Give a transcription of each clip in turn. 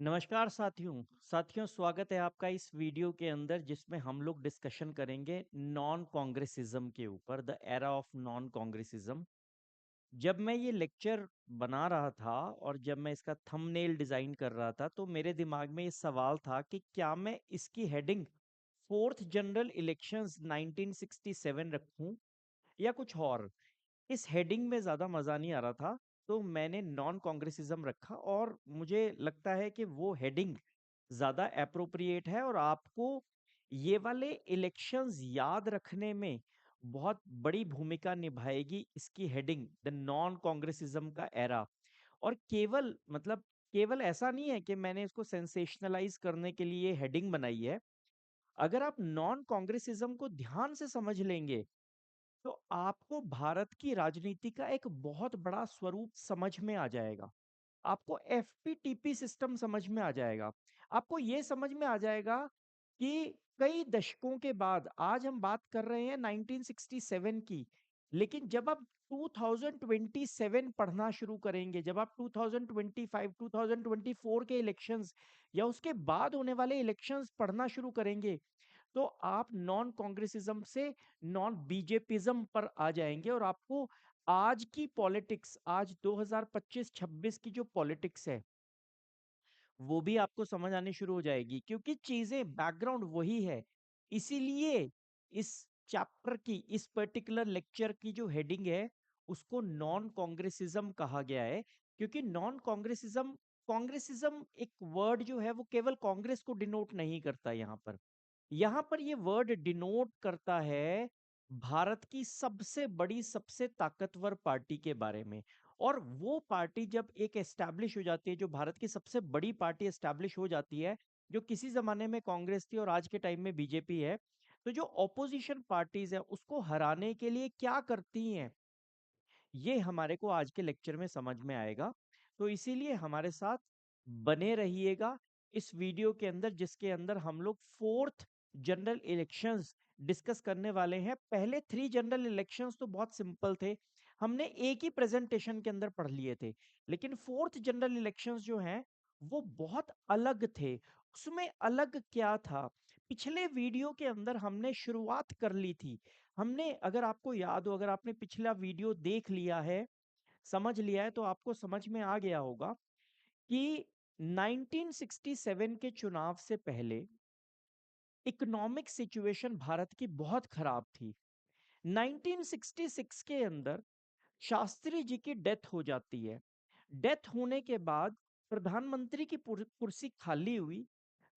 नमस्कार साथियों स्वागत है आपका इस वीडियो के अंदर जिसमें हम लोग डिस्कशन करेंगे नॉन कांग्रेसिज्म के ऊपर the era of non Congressism. जब मैं ये लेक्चर बना रहा था और जब मैं इसका थंबनेल डिजाइन कर रहा था तो मेरे दिमाग में ये सवाल था कि क्या मैं इसकी हेडिंग फोर्थ जनरल इलेक्शंस 1967 रखूं या कुछ और। इस हेडिंग में ज़्यादा मज़ा नहीं आ रहा था, तो मैंने नॉन कांग्रेसिज्म रखा और मुझे लगता है कि वो हेडिंग ज़्यादा एप्रोप्रिएट है और आपको ये वाले इलेक्शंस याद रखने में बहुत बड़ी भूमिका निभाएगी इसकी हेडिंग द नॉन कांग्रेसिज्म का एरा। और केवल ऐसा नहीं है कि मैंने इसको सेंसेशनलाइज करने के लिए हेडिंग बनाई है। अगर आप नॉन कांग्रेसिज्म को ध्यान से समझ लेंगे तो आपको भारत की राजनीति का एक बहुत बड़ा स्वरूप समझ में आ जाएगा। आपको एफपीटीपी सिस्टम समझ में आ जाएगा। आपको ये समझ में आ जाएगा कि कई दशकों के बाद आज हम बात कर रहे हैं 1967 की, लेकिन जब आप 2027 पढ़ना शुरू करेंगे, जब आप 2025, 2024 के इलेक्शंस या उसके बाद होने वाले इलेक्शंस पढ़ना शुरू करेंगे, तो आप नॉन कांग्रेसिज्म से नॉन बीजेपिज्म पर आ जाएंगे और आपको आज की पॉलिटिक्स, आज 2025-26 की जो पॉलिटिक्स है वो भी आपको समझ आनी शुरू हो जाएगी, क्योंकि चीजें बैकग्राउंड वही है। इसीलिए इस चैप्टर की, इस पर्टिकुलर लेक्चर की जो हेडिंग है उसको नॉन कांग्रेसिज्म कहा गया है। क्योंकि नॉन कांग्रेसिज्म, कांग्रेसिज्म एक वर्ड जो है वो केवल कांग्रेस को डिनोट नहीं करता। यहाँ पर ये वर्ड डिनोट करता है भारत की सबसे बड़ी, सबसे ताकतवर पार्टी के बारे में। और वो पार्टी जब एक एस्टैब्लिश हो जाती है, जो भारत की सबसे बड़ी पार्टी एस्टैब्लिश हो जाती है, जो किसी जमाने में कांग्रेस थी और आज के टाइम में बीजेपी है, तो जो ऑपोजिशन पार्टीज है उसको हराने के लिए क्या करती हैं, ये हमारे को आज के लेक्चर में समझ में आएगा। तो इसीलिए हमारे साथ बने रहिएगा इस वीडियो के अंदर, जिसके अंदर हम लोग फोर्थ जनरल इलेक्शंस डिस्कस करने वाले हैं। पहले थ्री जनरल इलेक्शंस तो बहुत सिंपल थे, हमने एक ही प्रेजेंटेशन के अंदर पढ़ लिए थे। लेकिन फोर्थ जनरल इलेक्शंस जो हैं वो बहुत अलग थे। उसमें अलग क्या था, पिछले वीडियो के अंदर हमने शुरुआत कर ली थी। हमने, अगर आपको याद हो, अगर आपने पिछला वीडियो देख लिया है, समझ लिया है, तो आपको समझ में आ गया होगा कि 1967 के चुनाव से पहले इकोनॉमिक सिचुएशन भारत की बहुत खराब थी। 1966 के अंदर शास्त्री जी की डेथ हो जाती है। डेथ होने के बाद प्रधानमंत्री की कुर्सी खाली हुई,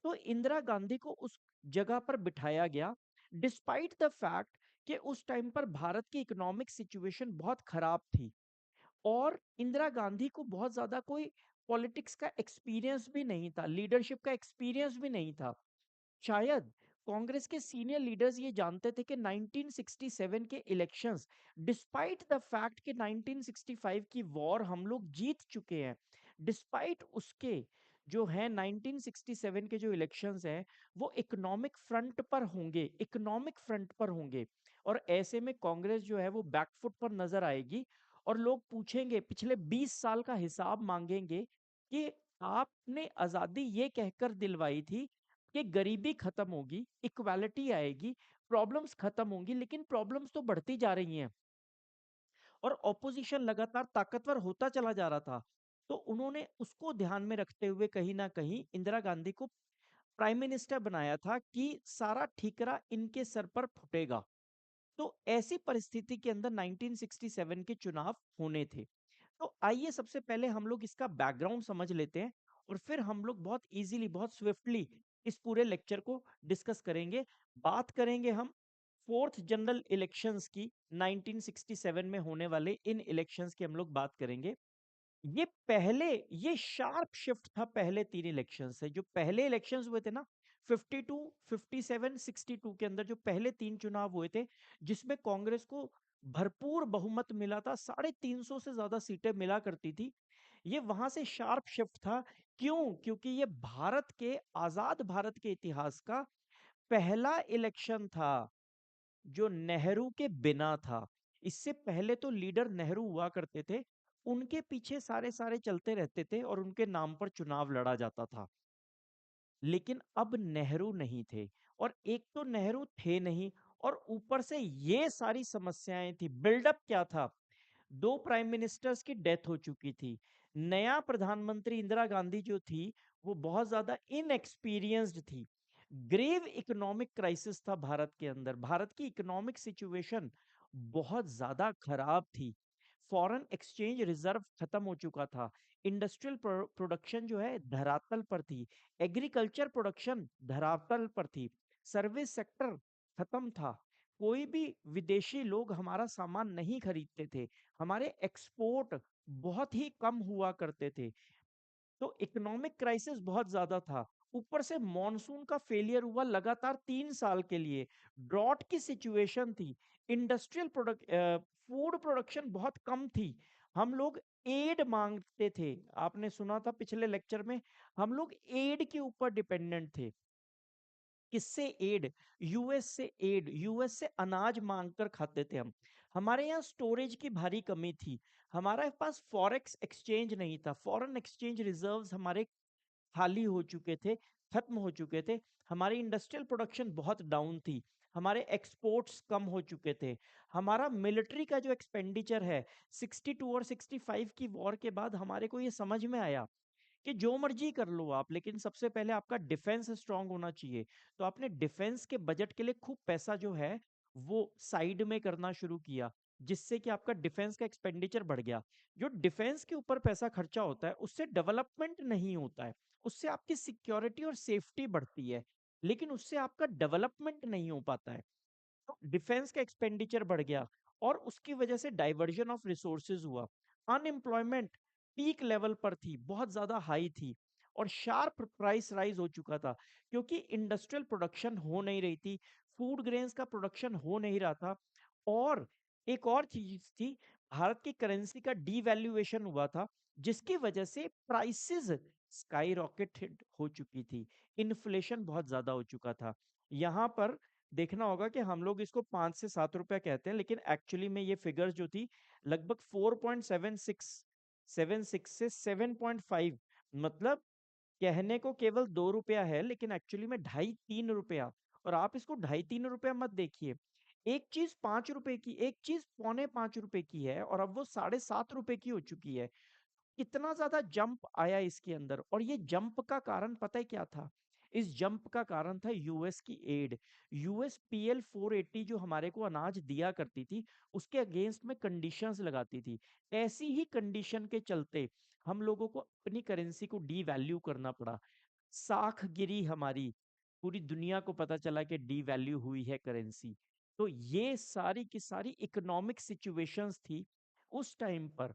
तो इंदिरा गांधी को उस जगह पर बिठाया गया, डिस्पाइट द फैक्ट कि उस टाइम पर भारत की इकोनॉमिक सिचुएशन बहुत खराब थी और इंदिरा गांधी को बहुत ज्यादा कोई पॉलिटिक्स का एक्सपीरियंस भी नहीं था, लीडरशिप का एक्सपीरियंस भी नहीं था। शायद कांग्रेस के सीनियर लीडर्स ये जानते थे कि 1967 के इलेक्शंस, डिस्पाइट द फैक्ट कि 1965 की वॉर हम लोग जीत चुके हैं, डिस्पाइट उसके जो है 1967 के जो इलेक्शंस हैं वो इकोनॉमिक फ्रंट पर होंगे, इकोनॉमिक फ्रंट पर होंगे। और ऐसे में कांग्रेस जो है वो बैकफुट पर नजर आएगी और लोग पूछेंगे, पिछले 20 साल का हिसाब मांगेंगे कि आपने आजादी ये कहकर दिलवाई थी कि गरीबी खत्म होगी, इक्वालिटी आएगी, प्रॉब्लम्स खत्म होंगी, लेकिन प्रॉब्लम्स तो बढ़ती जा रही हैं और ऑपोजिशन लगातार ताकतवर होता चला जा रहा था। तो उन्होंने उसको ध्यान में रखते हुए कहीं ना कहीं इंदिरा गांधी को प्राइम मिनिस्टर बनाया था कि सारा ठीकरा इनके सर पर फुटेगा। तो ऐसी परिस्थिति के अंदर 1967 के चुनाव होने थे। तो आइए सबसे पहले हम लोग इसका बैकग्राउंड समझ लेते हैं और फिर हम लोग बहुत इजीली, बहुत स्विफ्टली इस पूरे लेक्चर को डिस्कस करेंगे। बात करेंगे हम फोर्थ जनरल इलेक्शंस की, 1967 में होने वाले इन इलेक्शंस की हम लोग बात करेंगे। ये पहले, ये शार्प शिफ्ट था पहले तीन इलेक्शन से। जो पहले इलेक्शंस हुए थे ना, 52, 57, 62 के अंदर जो पहले तीन चुनाव हुए थे, जिसमें कांग्रेस को भरपूर बहुमत मिला था, 350 से ज्यादा सीटें मिला करती थी, ये वहां से शार्प शिफ्ट था। क्यों? क्योंकि ये भारत के, आजाद भारत के इतिहास का पहला इलेक्शन था जो नेहरू के बिना था। इससे पहले तो लीडर नेहरू हुआ करते थे, उनके पीछे सारे चलते रहते थे और उनके नाम पर चुनाव लड़ा जाता था। लेकिन अब नेहरू नहीं थे, और एक तो नेहरू थे नहीं, और ऊपर से ये सारी समस्याएं थी। बिल्डअप क्या था? दो प्राइम मिनिस्टर्स की डेथ हो चुकी थी। नया प्रधानमंत्री इंदिरा गांधी जो थी, वो बहुत ज्यादा इनएक्सपीरियंस्ड थी। ग्रेव इकोनॉमिक क्राइसिस था भारत के अंदर। भारत की इकोनॉमिक सिचुएशन बहुत ज्यादा खराब थी। फॉरेन एक्सचेंज रिजर्व खत्म हो चुका था। इंडस्ट्रियल प्रोडक्शन जो है धरातल पर थी। एग्रीकल्चर प्रोडक्शन धरातल पर थी। सर्विस सेक्टर खत्म था। कोई भी विदेशी लोग हमारा सामान नहीं खरीदते थे। हमारे एक्सपोर्ट बहुत ही कम हुआ करते थे। तो इकोनॉमिक क्राइसिस बहुत ज्यादा था। ऊपर से मॉनसून का फेलियर हुआ लगातार 3 साल के लिए। ड्रॉट की सिचुएशन थी। इंडस्ट्रियल प्रोडक्ट फूड प्रोडक्शन बहुत कम थी। हम लोग एड मांगते थे। आपने सुना था पिछले लेक्चर में, हम लोग एड के ऊपर डिपेंडेंट थे। किससे एड? यूएस से एड। यूएस से अनाज मांग कर खाते थे हम। हमारे यहाँ स्टोरेज की भारी कमी थी। हमारे पास फॉरेक्स एक्सचेंज नहीं था। फॉरेन एक्सचेंज रिजर्व्स हमारे खाली हो चुके थे, खत्म हो चुके थे। हमारी इंडस्ट्रियल प्रोडक्शन बहुत डाउन थी। हमारे एक्सपोर्ट्स कम हो चुके थे। हमारा मिलिट्री का जो एक्सपेंडिचर है, 62 और 65 की वॉर के बाद हमारे को ये समझ में आया कि जो मर्जी कर लो आप, लेकिन सबसे पहले आपका डिफेंस स्ट्रांग होना चाहिए। तो आपने डिफेंस के बजट के लिए खूब पैसा जो है वो साइड में करना शुरू किया, जिससे कि आपका डिफेंस का एक्सपेंडिचर बढ़ गया। जो डिफेंस के ऊपर पैसा खर्चा होता है उससे डेवलपमेंट नहीं होता है। उससे आपकी सिक्योरिटी और सेफ्टी बढ़ती है, लेकिन उससे आपका डेवलपमेंट नहीं हो पाता है। तो डिफेंस का एक्सपेंडिचर बढ़ गया, और उसकी वजह से डाइवर्जन ऑफ रिसोर्सेज हुआ। अनएम्प्लॉयमेंट पीक लेवल पर थी, बहुत ज्यादा हाई थी, और शार्प प्राइस राइज हो चुका था, क्योंकि इंडस्ट्रियल प्रोडक्शन हो नहीं रही थी। फूड ग्रेन्स का प्रोडक्शन हो नहीं रहा था। और एक और चीज थी, भारत की करेंसी का डीवैल्यूएशन हुआ था, जिसकी वजह से प्राइसेस स्काई रॉकेट हो चुकी थी। इन्फ्लेशन बहुत ज्यादा हो चुका था। यहाँ पर देखना होगा कि हम लोग इसको 5 से 7 रुपया कहते हैं, लेकिन एक्चुअली में ये फिगर्स जो थी लगभग 4.76 से 7.5, मतलब कहने को केवल 2 रुपया है, लेकिन एक्चुअली में 2.5-3 रुपया। और आप इसको 2.5-3 रुपया मत देखिए। एक चीज 5 रुपए की, एक चीज पौने 5 रुपए की है, और अब वो 7.5 रुपए की हो चुकी है। कितना ज्यादा जंप आया इसके अंदर। और ये जंप का कारण पता है क्या था? इस जंप का कारण था यूएस की एड। यूएस पीएल 480 जो हमारे को अनाज दिया करती थी, उसके अगेंस्ट में कंडीशंस लगाती थी। ऐसी ही कंडीशन के चलते हम लोगों को अपनी करेंसी को डीवैल्यू करना पड़ा। साख गिरी हमारी। पूरी दुनिया को पता चला कि डीवैल्यू हुई है करेंसी। तो ये सारी की सारी इकोनॉमिक सिचुएशंस थी उस टाइम पर,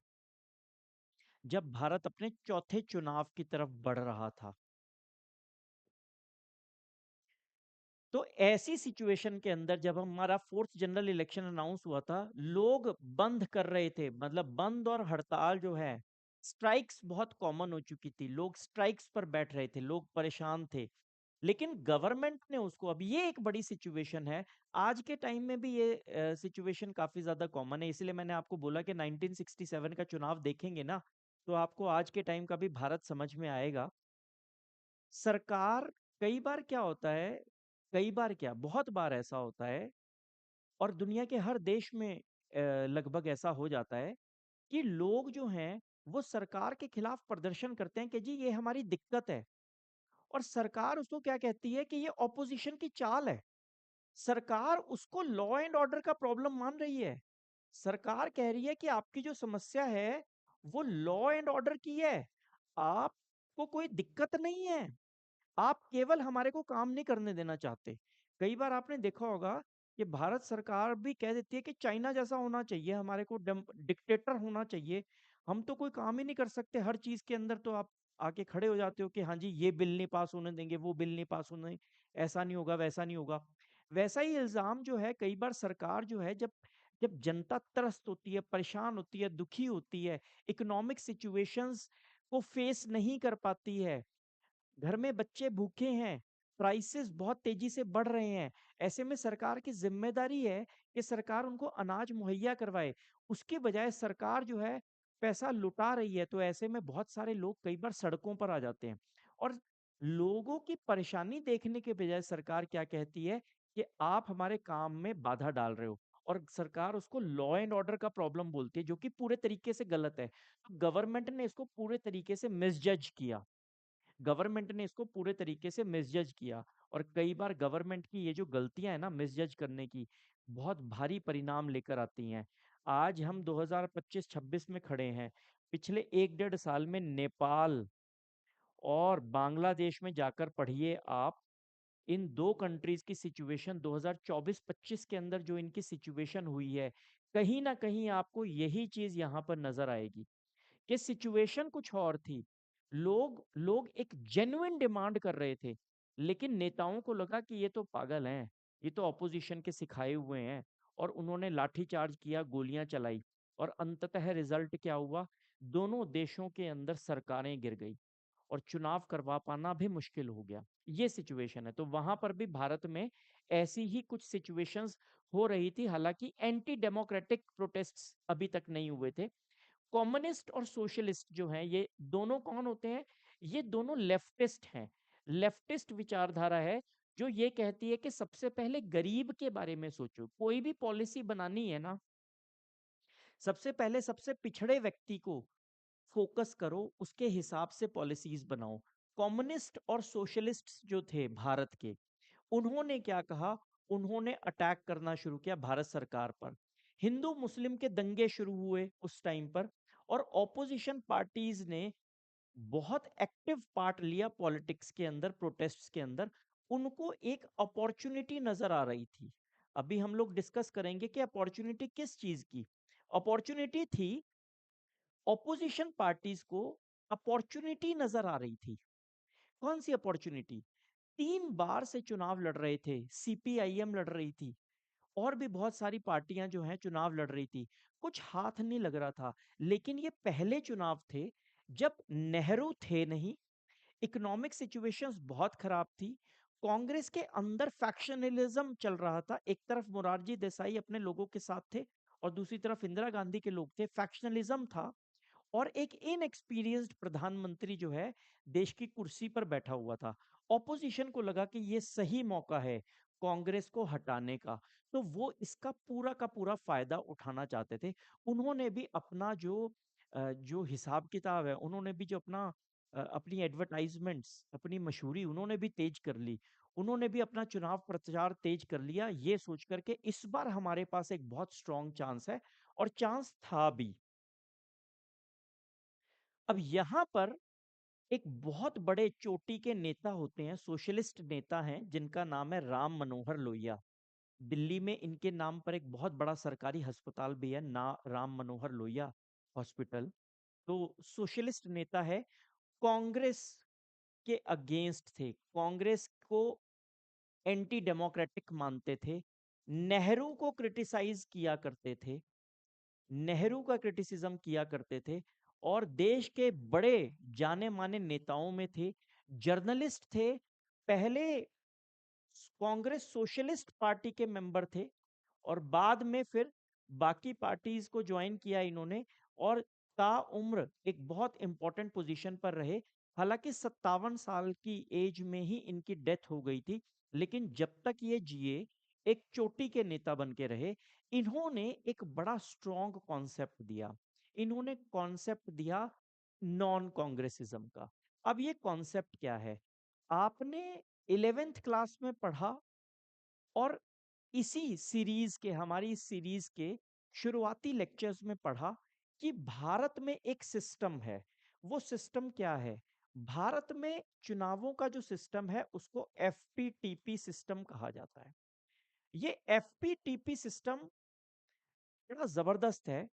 जब भारत अपने चौथे चुनाव की तरफ बढ़ रहा था। तो ऐसी सिचुएशन के अंदर जब हमारा फोर्थ जनरल इलेक्शन अनाउंस हुआ था, लोग बंद कर रहे थे, मतलब बंद और हड़ताल जो है, स्ट्राइक्स बहुत कॉमन हो चुकी थी। लोग स्ट्राइक्स पर बैठ रहे थे, लोग परेशान थे। लेकिन गवर्नमेंट ने उसको, अब ये एक बड़ी सिचुएशन है। आज के टाइम में भी ये सिचुएशन काफी ज्यादा कॉमन है, इसलिए मैंने आपको बोला कि 1967 का चुनाव देखेंगे ना, तो आपको आज के टाइम का भी भारत समझ में आएगा। सरकार, कई बार क्या होता है, कई बार क्या, बहुत बार ऐसा होता है, और दुनिया के हर देश में लगभग ऐसा हो जाता है कि लोग जो हैं वो सरकार के खिलाफ प्रदर्शन करते हैं कि जी ये हमारी दिक्कत है। और सरकार उसको क्या कहती है कि ये ऑपोजिशन की चाल है। सरकार उसको लॉ एंड ऑर्डर का प्रॉब्लम मान रही है। सरकार कह रही है कि आपकी जो समस्या है वो लॉ एंड ऑर्डर की है। आपको कोई दिक्कत नहीं है, आप केवल हमारे को काम नहीं करने देना चाहते। कई बार आपने देखा होगा कि भारत सरकार भी कह देती है कि चाइना जैसा होना चाहिए, हमारे को डिक्टेटर होना चाहिए। हम तो कोई काम ही नहीं कर सकते, हर चीज के अंदर तो आप आके खड़े हो जाते हो कि हाँ जी ये बिल नहीं पास होने देंगे, वो बिल नहीं पास होने, ऐसा नहीं होगा, वैसा नहीं होगा। वैसा ही इल्जाम जो है, कई बार सरकार जो है, जब जब जनता त्रस्त होती है, परेशान होती है, दुखी होती है, इकोनॉमिक सिचुएशंस को फेस नहीं कर पाती है, घर में बच्चे भूखे हैं, प्राइसेस बहुत तेजी से बढ़ रहे हैं, ऐसे में सरकार की जिम्मेदारी है कि सरकार उनको अनाज मुहैया करवाए। उसके बजाय सरकार जो है पैसा लुटा रही है, तो ऐसे में बहुत सारे लोग कई बार सड़कों पर आ जाते हैं। और लोगों की परेशानी देखने के बजाय सरकार क्या कहती है कि आप हमारे काम में बाधा डाल रहे हो, और सरकार उसको लॉ एंड ऑर्डर का प्रॉब्लम बोलती है, जो कि पूरे तरीके से गलत है। तो गवर्नमेंट ने इसको पूरे तरीके से मिसजज किया, गवर्नमेंट ने इसको पूरे तरीके से मिसजज किया। और कई बार गवर्नमेंट की ये जो गलतियां है ना मिसजज करने की, बहुत भारी परिणाम लेकर आती हैं। आज हम 2025-26 में खड़े हैं। पिछले 1 डेढ़ साल में नेपाल और बांग्लादेश में जाकर पढ़िए आप, इन दो कंट्रीज की सिचुएशन 2024-25 के अंदर जो इनकी सिचुएशन हुई है, कहीं ना कहीं आपको यही चीज यहाँ पर नजर आएगी कि सिचुएशन कुछ और थी। लोग लोग एक जेन्युइन डिमांड कर रहे थे, लेकिन नेताओं को लगा कि ये तो पागल हैं, ये तो ऑपोजिशन के सिखाए हुए हैं, और उन्होंने लाठीचार्ज किया, गोलियां चलाई। और अंततः रिजल्ट क्या हुआ? दोनों देशों के अंदर सरकारें गिर गई और चुनाव करवा पाना भी मुश्किल हो गया। ये सिचुएशन है। तो वहां पर भी भारत में ऐसी ही कुछ सिचुएशंस हो रही थी, हालांकि एंटी डेमोक्रेटिक प्रोटेस्ट्स अभी तक नहीं हुए थे। कम्युनिस्ट और सोशलिस्ट जो हैं, ये दोनों कौन होते हैं? ये दोनों लेफ्टिस्ट हैं। लेफ्टिस्ट विचारधारा है जो ये कहती है कि सबसे पहले गरीब के बारे में सोचो, कोई भी पॉलिसी बनानी है ना, सबसे पहले सबसे पिछड़े व्यक्ति को फोकस करो, उसके हिसाब से पॉलिसीज बनाओ। कम्युनिस्ट और सोशलिस्ट जो थे भारत के, उन्होंने क्या कहा? उन्होंने अटैक करना शुरू किया भारत सरकार पर। हिंदू मुस्लिम के दंगे शुरू हुए उस टाइम पर, और ऑपोजिशन पार्टीज ने बहुत एक्टिव पार्ट लिया पॉलिटिक्स के अंदर, प्रोटेस्ट्स के अंदर। उनको एक अपॉर्चुनिटी नजर आ रही थी। अभी हम लोग डिस्कस करेंगे कि अपॉर्चुनिटी किस चीज की अपॉर्चुनिटी थी। ऑपोजिशन पार्टीज को अपॉर्चुनिटी नजर आ रही थी। कौन सी अपॉर्चुनिटी? 3 बार से चुनाव लड़ रहे थे, सीपीआईएम लड़ रही थी, और भी बहुत सारी पार्टियां जो हैं चुनाव लड़ रही थी। कुछ हाथ नहीं लग रहा था। लेकिन ये पहले चुनाव थे जब नेहरू थे नहीं, इकोनॉमिक सिचुएशंस बहुत खराब थी, कांग्रेस के अंदर फैक्शनलिज्म चल रहा था। एक तरफ मोरारजी देसाई अपने लोगों के साथ थे, और दूसरी तरफ इंदिरा गांधी के लोग थे। फैक्शनलिज्म था, और एक इनएक्सपीरियंस्ड प्रधानमंत्री जो है देश की कुर्सी पर बैठा हुआ था। ऑपोजिशन को लगा कि ये सही मौका है कांग्रेस को हटाने का, तो वो इसका पूरा का पूरा फायदा उठाना चाहते थे। उन्होंने भी अपना जो हिसाब किताब है, उन्होंने भी जो अपनी एडवर्टाइजमेंट्स, अपनी मशहूरी उन्होंने भी तेज कर ली। उन्होंने भी अपना चुनाव प्रचार तेज कर लिया, ये सोच करके इस बार हमारे पास एक बहुत स्ट्रांग चांस है, और चांस था भी। अब यहाँ पर एक बहुत बड़े चोटी के नेता होते हैं, सोशलिस्ट नेता हैं, जिनका नाम है राम मनोहर लोहिया। दिल्ली में इनके नाम पर एक बहुत बड़ा सरकारी अस्पताल भी है, ना राम मनोहर लोहिया हॉस्पिटल। तो सोशलिस्ट नेता है, कांग्रेस के अगेंस्ट थे, कांग्रेस को एंटी डेमोक्रेटिक मानते थे, नेहरू को क्रिटिसाइज किया करते थे, नेहरू का क्रिटिसिज्म किया करते थे, और देश के बड़े जाने माने नेताओं में थे, जर्नलिस्ट थे, पहले कांग्रेस सोशलिस्ट पार्टी के मेंबर थे, और बाद में फिर बाकी पार्टीज को ज्वाइन किया इन्होंने, और ताउम्र एक बहुत इंपॉर्टेंट पोजीशन पर रहे। हालांकि 57 साल की एज में ही इनकी डेथ हो गई थी, लेकिन जब तक ये जिए एक चोटी के नेता बन के रहे। इन्होंने एक बड़ा स्ट्रॉन्ग कॉन्सेप्ट दिया, इन्होंने कॉन्सेप्ट दिया नॉन कांग्रेसिज्म का। अब ये कॉन्सेप्ट क्या है? आपने 11th क्लास में पढ़ा, और इसी सीरीज के, हमारी इस सीरीज के शुरुआती लेक्चर्स में पढ़ा कि भारत में एक सिस्टम है। वो सिस्टम क्या है? भारत में चुनावों का जो सिस्टम है उसको एफपीटीपी सिस्टम कहा जाता है। ये एफपीटीपी सिस्टम बड़ा जबरदस्त है।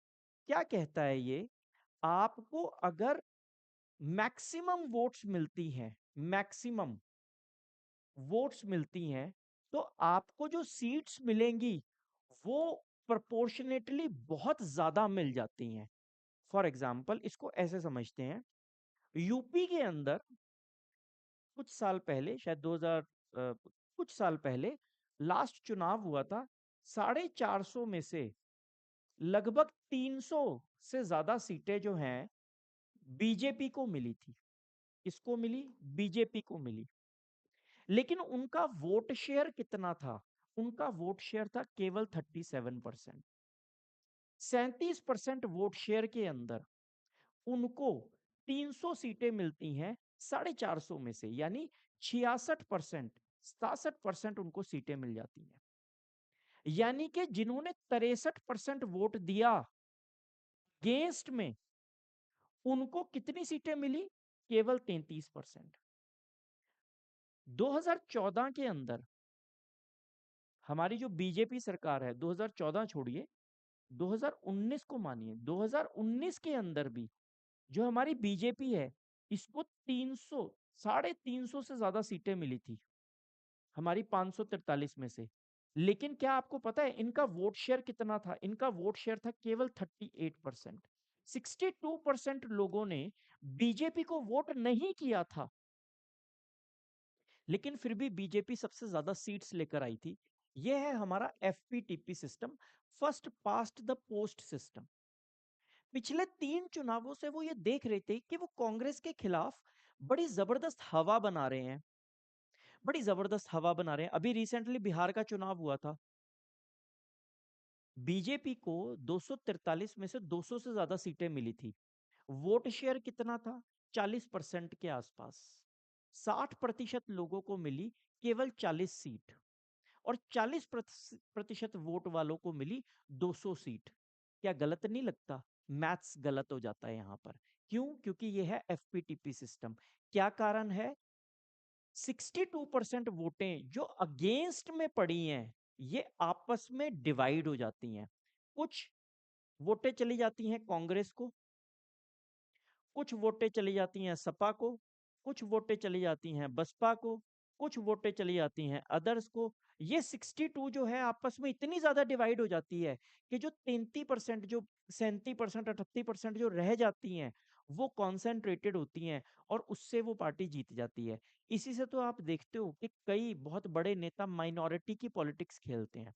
क्या कहता है ये? आपको अगर मैक्सिमम वोट्स मिलती हैं, मैक्सिमम वोट्स मिलती हैं, तो आपको जो सीट्स मिलेंगी वो प्रोपोर्शनेटली बहुत ज्यादा मिल जाती हैं। फॉर एग्जाम्पल इसको ऐसे समझते हैं, यूपी के अंदर कुछ साल पहले, शायद 2000 कुछ साल पहले लास्ट चुनाव हुआ था, 450 में से लगभग 300 से ज्यादा सीटें जो हैं बीजेपी को मिली थी। किसको मिली? बीजेपी को मिली। लेकिन उनका वोट शेयर कितना था? उनका वोट शेयर था केवल 37%। 37% वोट शेयर के अंदर उनको 300 सीटें मिलती हैं 450 में से, यानी 66%, 67% उनको सीटें मिल जाती हैं। यानी कि जिन्होंने 63% वोट दिया अगेंस्ट में, उनको कितनी सीटें मिली? केवल 33%। 2014 के अंदर हमारी जो बीजेपी सरकार है, 2014 छोड़िए, 2019 को मानिए, 2019 के अंदर भी जो हमारी बीजेपी है, इसको 300, 350 से ज्यादा सीटें मिली थी हमारी 543 में से। लेकिन क्या आपको पता है इनका वोट शेयर कितना था? इनका वोट शेयर था केवल 38%। 62% लोगों ने बीजेपी को वोट नहीं किया था, लेकिन फिर भी बीजेपी सबसे ज्यादा सीट्स लेकर आई थी। यह है हमारा FPTP system, first past the post system. पिछले 3 चुनावों से वो ये देख रहे थे कि वो कांग्रेस के खिलाफ बड़ी जबरदस्त हवा बना रहे हैं, बड़ी जबरदस्त हवा बना रहे हैं। अभी रिसेंटली बिहार का चुनाव हुआ था, बीजेपी को 243 में से 200 से ज्यादा सीटें मिली थी। वोट शेयर कितना था? 40% के आसपास। 60% लोगों को मिली केवल 40 सीट, और 40% वोट वालों को मिली 200 सीट। क्या गलत नहीं लगता? मैथ्स गलत हो जाता है यहां पर। क्यों? क्योंकि यह है एफपीटीपी सिस्टम। क्या कारण है? 62% वोटें जो अगेंस्ट में पड़ी हैं, ये आपस में डिवाइड हो जाती हैं। कुछ वोटें चली जाती हैं कांग्रेस को, कुछ वोटें चली जाती हैं सपा को, कुछ वोटें चली जाती हैं बसपा को, कुछ वोटें चली जाती हैं अदर्स को। ये 62 जो है आपस में इतनी ज्यादा डिवाइड हो जाती है कि जो 33%, जो 37%, 38% जो रह जाती हैं, वो कॉन्सेंट्रेटेड होती हैं और उससे वो पार्टी जीत जाती है। इसी से तो आप देखते हो कि कई बहुत बड़े नेता माइनॉरिटी की पॉलिटिक्स खेलते हैं।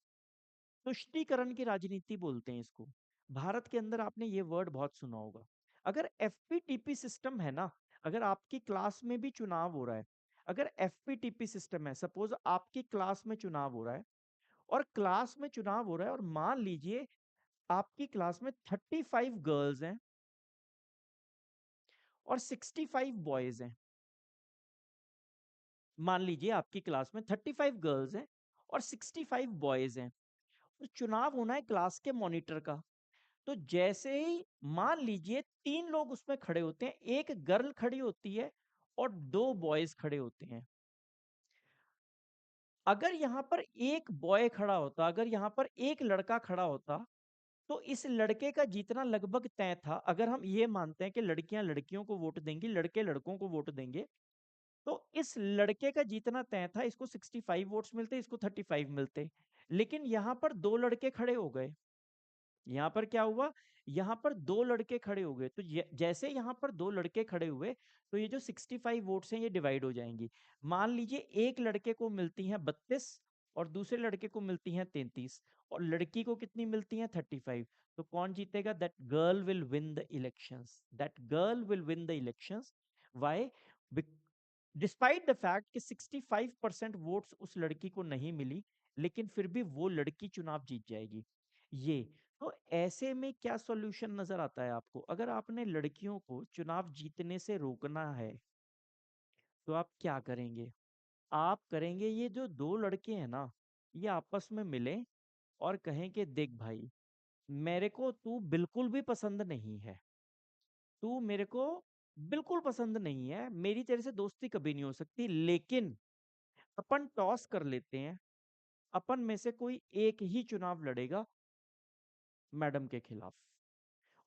तुष्टीकरण की राजनीति बोलते हैं इसको। भारत के अंदर आपने ये वर्ड बहुत सुना होगा। अगर एफपीटीपी सिस्टम है ना, अगर आपकी क्लास में भी चुनाव हो रहा है, अगर एफपीटीपी सिस्टम है, सपोज आपकी क्लास में चुनाव हो रहा है, और क्लास में चुनाव हो रहा है और मान लीजिए आपकी क्लास में 35 गर्ल्स हैं और 65 बॉयज हैं। मान लीजिए आपकी क्लास में 35 गर्ल्स हैं और 65 बॉयज हैं, तो चुनाव होना है क्लास के मॉनिटर का। तो जैसे ही मान लीजिए 3 लोग उसमें खड़े होते हैं, एक गर्ल खड़ी होती है और 2 बॉयज खड़े होते हैं। अगर यहाँ पर एक बॉय खड़ा होता, अगर यहाँ पर एक लड़का खड़ा होता, तो इस लड़के का जीतना लगभग तय था। अगर हम ये मानते हैं कि लड़कियां लड़कियों को वोट देंगी, लड़के लड़कों को वोट देंगे, तो इस लड़के का जीतना तय था। इसको 65 वोट्स मिलते, इसको 35 मिलते। लेकिन यहाँ पर 2 लड़के खड़े हो गए। यहाँ पर क्या हुआ? यहाँ पर 2 लड़के खड़े हो गए, तो जैसे यहाँ पर 2 लड़के खड़े हुए, तो ये जो 65 वोट्स हैं ये डिवाइड हो जाएंगी। मान लीजिए एक लड़के को मिलती हैं 32 और दूसरे लड़के को मिलती हैं 33, और लड़की को कितनी मिलती हैं? 35। तो कौन जीतेगा? That girl will win the elections, that girl will win the elections. Why? Despite the fact कि 65% वोट्स उस लड़की को नहीं मिली, लेकिन फिर भी वो लड़की चुनाव जीत जाएगी। ये तो ऐसे में क्या सॉल्यूशन नजर आता है आपको? अगर आपने लड़कियों को चुनाव जीतने से रोकना है, तो आप क्या करेंगे? आप करेंगे, ये जो 2 लड़के हैं ना, ये आपस में मिले और कहें कि देख भाई, मेरे को तू बिल्कुल भी पसंद नहीं है, तू मेरे को बिल्कुल पसंद नहीं है, मेरी तेरे से दोस्ती कभी नहीं हो सकती, लेकिन अपन टॉस कर लेते हैं, अपन में से कोई एक ही चुनाव लड़ेगा मैडम के खिलाफ।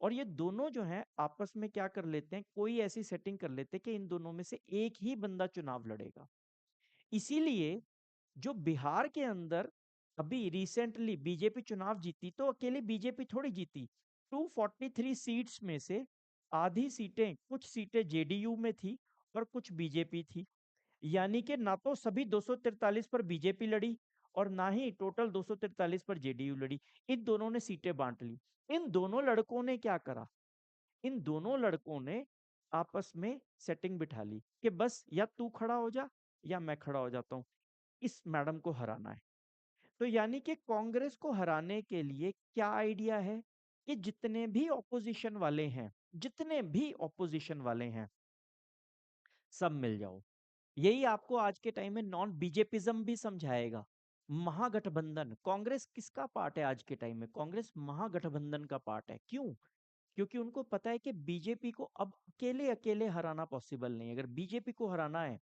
और ये दोनों जो हैं आपस में क्या कर लेते हैं, कोई ऐसी सेटिंग कर लेते हैं कि इन दोनों में से एक ही बंदा चुनाव लड़ेगा। इसीलिए जो बिहार के अंदर अभी रिसेंटली बीजेपी चुनाव जीती, तो अकेले बीजेपी थोड़ी जीती। 243 सीट्स में से आधी सीटें, कुछ सीटें जेडीयू में थी और कुछ बीजेपी थी। यानी कि ना तो सभी 243 पर बीजेपी लड़ी और ना ही टोटल 243 पर जेडीयू लड़ी। इन दोनों ने सीटें बांट ली। इन दोनों लड़कों ने क्या करा? इन दोनों लड़कों ने आपस में सेटिंग बिठा ली कि बस या तू खड़ा हो जा या मैं खड़ा हो जाता हूँ, इस मैडम को हराना है। तो यानी कि कांग्रेस को हराने के लिए क्या आइडिया है कि जितने भी ऑपोजिशन वाले हैं सब मिल जाओ। यही आपको आज के टाइम में नॉन बीजेपिज्म भी समझाएगा। महागठबंधन, कांग्रेस किसका पार्ट है आज के टाइम में? कांग्रेस महागठबंधन का पार्ट है। क्यों? क्योंकि उनको पता है कि बीजेपी को अब अकेले अकेले हराना पॉसिबल नहीं है। अगर बीजेपी को हराना है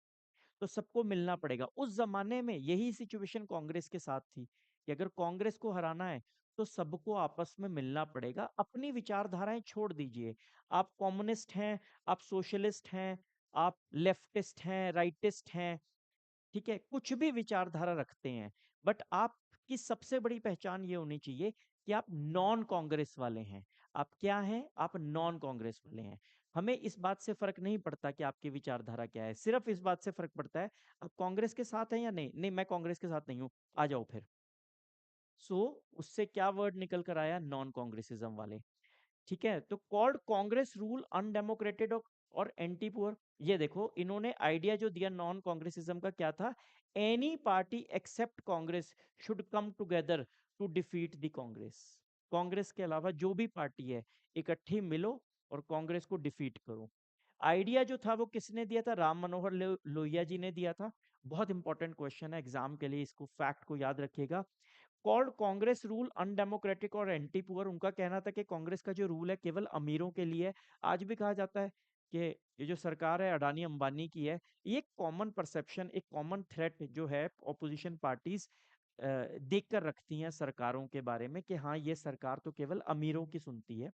तो सबको मिलना पड़ेगा। उस जमाने में यही सिचुएशन कांग्रेस के साथ थी कि अगर कांग्रेस को हराना है तो सबको आपस में मिलना पड़ेगा। अपनी विचारधाराएं छोड़ दीजिए। आप कम्युनिस्ट हैं, आप सोशलिस्ट हैं, आप लेफ्टिस्ट हैं, राइटिस्ट हैं, ठीक है, कुछ भी विचारधारा रखते हैं, बट आपकी सबसे बड़ी पहचान ये होनी चाहिए कि आप नॉन कांग्रेस वाले हैं। आप क्या हैं? आप नॉन कांग्रेस वाले हैं। हमें इस बात से फर्क नहीं पड़ता कि आपकी विचारधारा क्या है, सिर्फ इस बात से फर्क पड़ता है आप कांग्रेस के साथ हैं या नहीं। नहीं, मैं कांग्रेस के साथ नहीं हूं, आ जाओ फिर। सो उससे क्या वर्ड निकल कर आया? नॉन कांग्रेसिज्म वाले। ठीक है, तो कॉल्ड कांग्रेस रूल अनडेमोक्रेटेड और एंटी पुअर। ये देखो, इन्होंने आइडिया जो दिया नॉन कांग्रेसिज्म का क्या था? Any party except Congress should come together to defeat the Congress. Congress के अलावा जो भी पार्टी है इकट्ठी मिलो और कांग्रेस को डिफीट करो। आइडिया जो था वो किसने दिया था? राम मनोहर लोहिया जी ने दिया था। बहुत इंपॉर्टेंट क्वेश्चन है एग्जाम के लिए, इसको फैक्ट को याद रखिएगा। कॉल्ड कांग्रेस रूल अनडेमोक्रेटिक और एंटी पुअर। उनका कहना था कि कांग्रेस का जो रूल है केवल अमीरों के लिए है। आज भी कहा जाता है कि ये जो सरकार है अडानी अंबानी की है। ये कॉमन परसेप्शन, एक कॉमन थ्रेट जो है ऑपोजिशन पार्टीज देख कर रखती हैं सरकारों के बारे में कि हाँ, ये सरकार तो केवल अमीरों की सुनती है।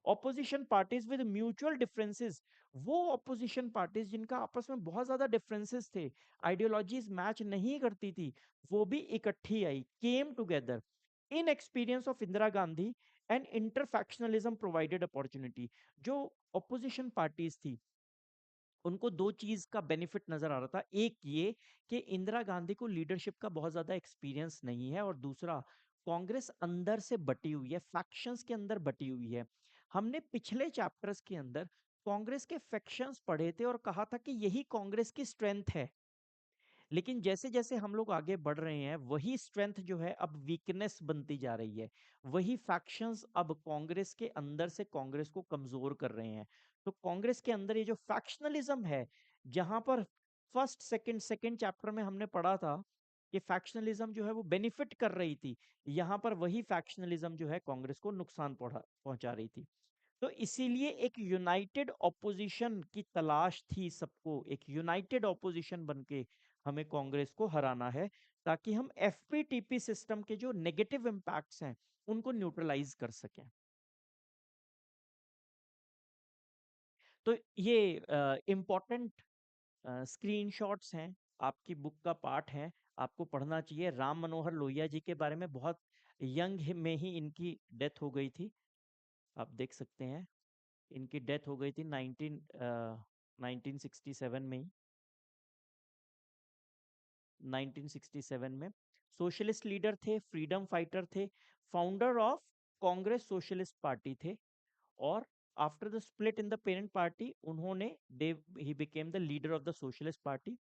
Opposition parties with mutual differences, वो ऑपोजिशन पार्टीज जिनका आपस में बहुत ज्यादा डिफरेंसेस थे, आइडियोलॉजीज मैच नहीं करती थी, वो भी इकट्ठी आई, came together. In experience of Indira Gandhi and interfactionalism provided opportunity. जो ऑपोजिशन पार्टीज थी उनको दो चीज का बेनिफिट नजर आ रहा था। एक ये कि इंदिरा गांधी को लीडरशिप का बहुत ज्यादा एक्सपीरियंस नहीं है, और दूसरा कांग्रेस अंदर से बटी हुई है, फैक्शंस के अंदर बटी हुई है। हमने पिछले चैप्टर्स के अंदर कांग्रेस के फैक्शंस पढ़े थे और कहा था कि यही कांग्रेस की स्ट्रेंथ है। लेकिन जैसे जैसे हम लोग आगे बढ़ रहे हैं वही स्ट्रेंथ जो है अब वीकनेस बनती जा रही है। वही फैक्शंस अब कांग्रेस के अंदर से कांग्रेस को कमजोर कर रहे हैं। तो कांग्रेस के अंदर ये जो फैक्शनलिज्म है, जहां पर फर्स्ट सेकंड सेकंड चैप्टर में हमने पढ़ा था कि फैक्शनलिज्म जो है वो बेनिफिट कर रही थी, यहाँ पर वही फैक्शनलिज्म जो है कांग्रेस को नुकसान पहुंचा रही थी। तो इसीलिए एक यूनाइटेड ऑपोजिशन की तलाश थी सबको, एक यूनाइटेड ऑपोजिशन बनके हमें कांग्रेस को हराना है, ताकि हम एफपीटीपी सिस्टम के जो नेगेटिव इम्पैक्ट्स हैं उनको न्यूट्रलाइज कर सकें। तो ये इम्पोर्टेंट स्क्रीनशॉट्स हैं, आपकी बुक का पार्ट है, आपको पढ़ना चाहिए। राम मनोहर लोहिया जी के बारे में, बहुत यंग में ही इनकी डेथ हो गई थी, आप देख सकते हैं। इनकी डेथ हो गई थी 1967 में ही, 1967 में। सोशलिस्ट लीडर थे, फ्रीडम फाइटर थे, founder of Congress socialist party थे, और after the split in the parent party उन्होंने they he became the leader of the socialist party.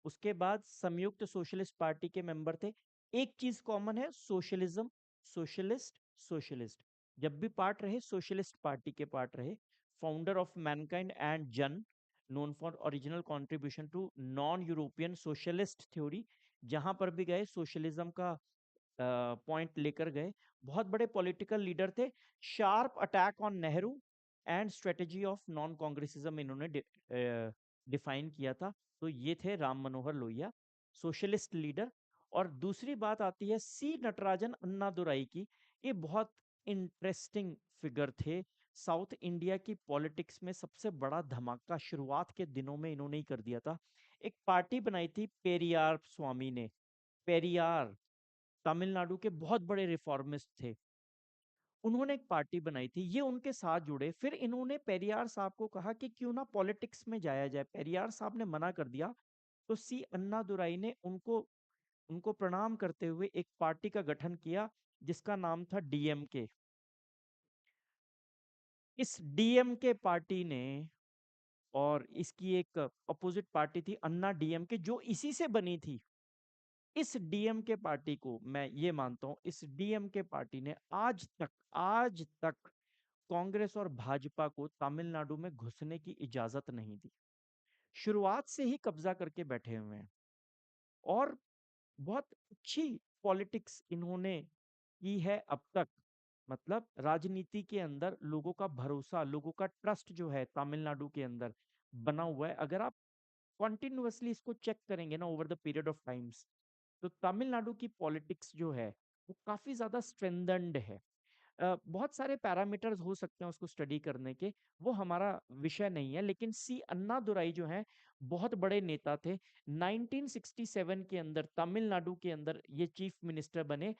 उसके बाद संयुक्त सोशलिस्ट पार्टी के मेंबर थे। एक चीज कॉमन है, सोशलिज्म, सोशलिस्ट, सोशलिस्ट, जब भी पार्ट रहे सोशलिस्ट पार्टी के पार्ट रहे। Founder of Mankind and Jan, known for original contribution to non European socialist theory, जहां पर भी गए सोशलिज्म का पॉइंट लेकर गए। बहुत बड़े पॉलिटिकल लीडर थे। Sharp attack on Nehru and strategy of non Congressism इन्होंने डिफाइन किया था। तो ये थे राम मनोहर लोहिया, सोशलिस्ट लीडर। और दूसरी बात आती है सी नटराजन अन्नादुराई की। ये बहुत इंटरेस्टिंग फिगर थे। साउथ इंडिया की पॉलिटिक्स में सबसे बड़ा धमाका शुरुआत के दिनों में इन्होंने ही कर दिया था। एक पार्टी बनाई थी पेरियार स्वामी ने। पेरियार तमिलनाडु के बहुत बड़े रिफॉर्मिस्ट थे, उन्होंने एक पार्टी बनाई थी, ये उनके साथ जुड़े। फिर इन्होंने पेरियार साहब को कहा कि क्यों ना पॉलिटिक्स में जाया जाए। पेरियार साहब ने मना कर दिया, तो सी अन्नादुराई ने उनको उनको प्रणाम करते हुए एक पार्टी का गठन किया जिसका नाम था डीएमके। इस डीएमके पार्टी ने, और इसकी एक अपोजिट पार्टी थी अन्ना डीएमके जो इसी से बनी थी, इस डीएमके पार्टी को मैं ये मानता हूं, इस डीएमके पार्टी ने आज तक कांग्रेस और भाजपा को तमिलनाडु में घुसने की इजाजत नहीं दी। शुरुआत से ही कब्जा करके बैठे हुए हैं, और बहुत अच्छी पॉलिटिक्स इन्होंने की है अब तक। मतलब राजनीति के अंदर लोगों का भरोसा, लोगों का ट्रस्ट जो है तमिलनाडु के अंदर बना हुआ है। अगर आप कंटिन्यूअसली इसको चेक करेंगे ना over the period of times, तो तमिलनाडु की पॉलिटिक्स जो है वो काफी ज्यादा स्ट्रेंथन्ड है। बहुत सारे पैरामीटर्स हो सकते हैं उसको स्टडी करने के, वो हमारा विषय नहीं है, लेकिन सी अन्नादुराई जो है बहुत बड़े नेता थे। 1967 के अंदर तमिलनाडु के अंदर ये चीफ मिनिस्टर बने।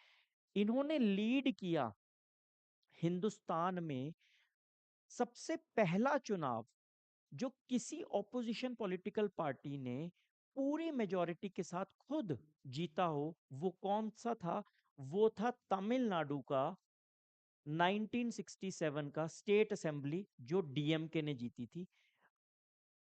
इन्होंने लीड किया हिंदुस्तान में सबसे पहला चुनाव जो किसी ऑपोजिशन पॉलिटिकल पार्टी ने पूरी मेजॉरिटी के साथ खुद जीता हो। वो कौन सा था? वो था तमिलनाडु का 1967 का स्टेट असेंबली जो डीएमके ने जीती थी।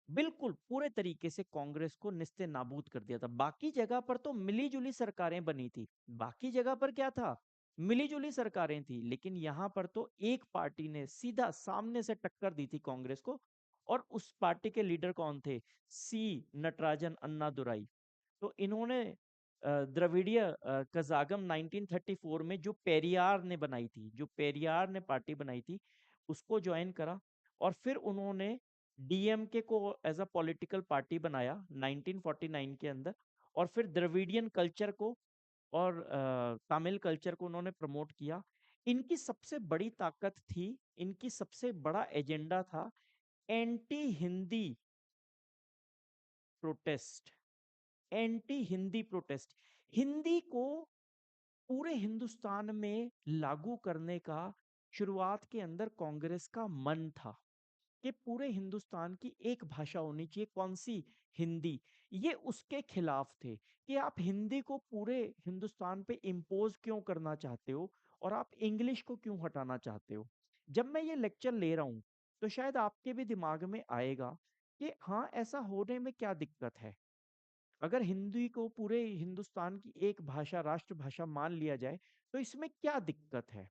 बिल्कुल पूरे तरीके से कांग्रेस को निस्ते नाबूद कर दिया था। बाकी जगह पर तो मिली जुली सरकारें बनी थी, बाकी जगह पर क्या था, मिली जुली सरकारें थी, लेकिन यहां पर तो एक पार्टी ने सीधा सामने से टक्कर दी थी कांग्रेस को। और उस पार्टी के लीडर कौन थे? सी नटराजन अन्नादुराई। तो इन्होंने द्रविड़ीय कजागम 1934 में जो पेरियार ने बनाई थी, जो पेरियार ने पार्टी बनाई थी, उसको ज्वाइन करा। और फिर उन्होंने डीएमके को एज अ पॉलिटिकल पार्टी बनाया 1949 के अंदर। और फिर द्रविडियन कल्चर को और तमिल कल्चर को उन्होंने प्रमोट किया। इनकी सबसे बड़ी ताकत थी, इनकी सबसे बड़ा एजेंडा था anti Hindi protest. Anti Hindi protest, Hindi को पूरे हिंदुस्तान में लागू करने का शुरुआत के अंदर कांग्रेस का मन था कि पूरे हिंदुस्तान की एक भाषा होनी चाहिए। कौन सी? हिंदी। ये उसके खिलाफ थे कि आप हिंदी को पूरे हिंदुस्तान पे इम्पोज क्यों करना चाहते हो और आप इंग्लिश को क्यों हटाना चाहते हो। जब मैं ये लेक्चर ले रहा हूं तो शायद आपके भी दिमाग में आएगा कि हाँ, ऐसा होने में क्या दिक्कत है। अगर हिंदी को पूरे हिंदुस्तान की एक भाषा, राष्ट्रभाषा मान लिया जाए तो इसमें क्या दिक्कत है?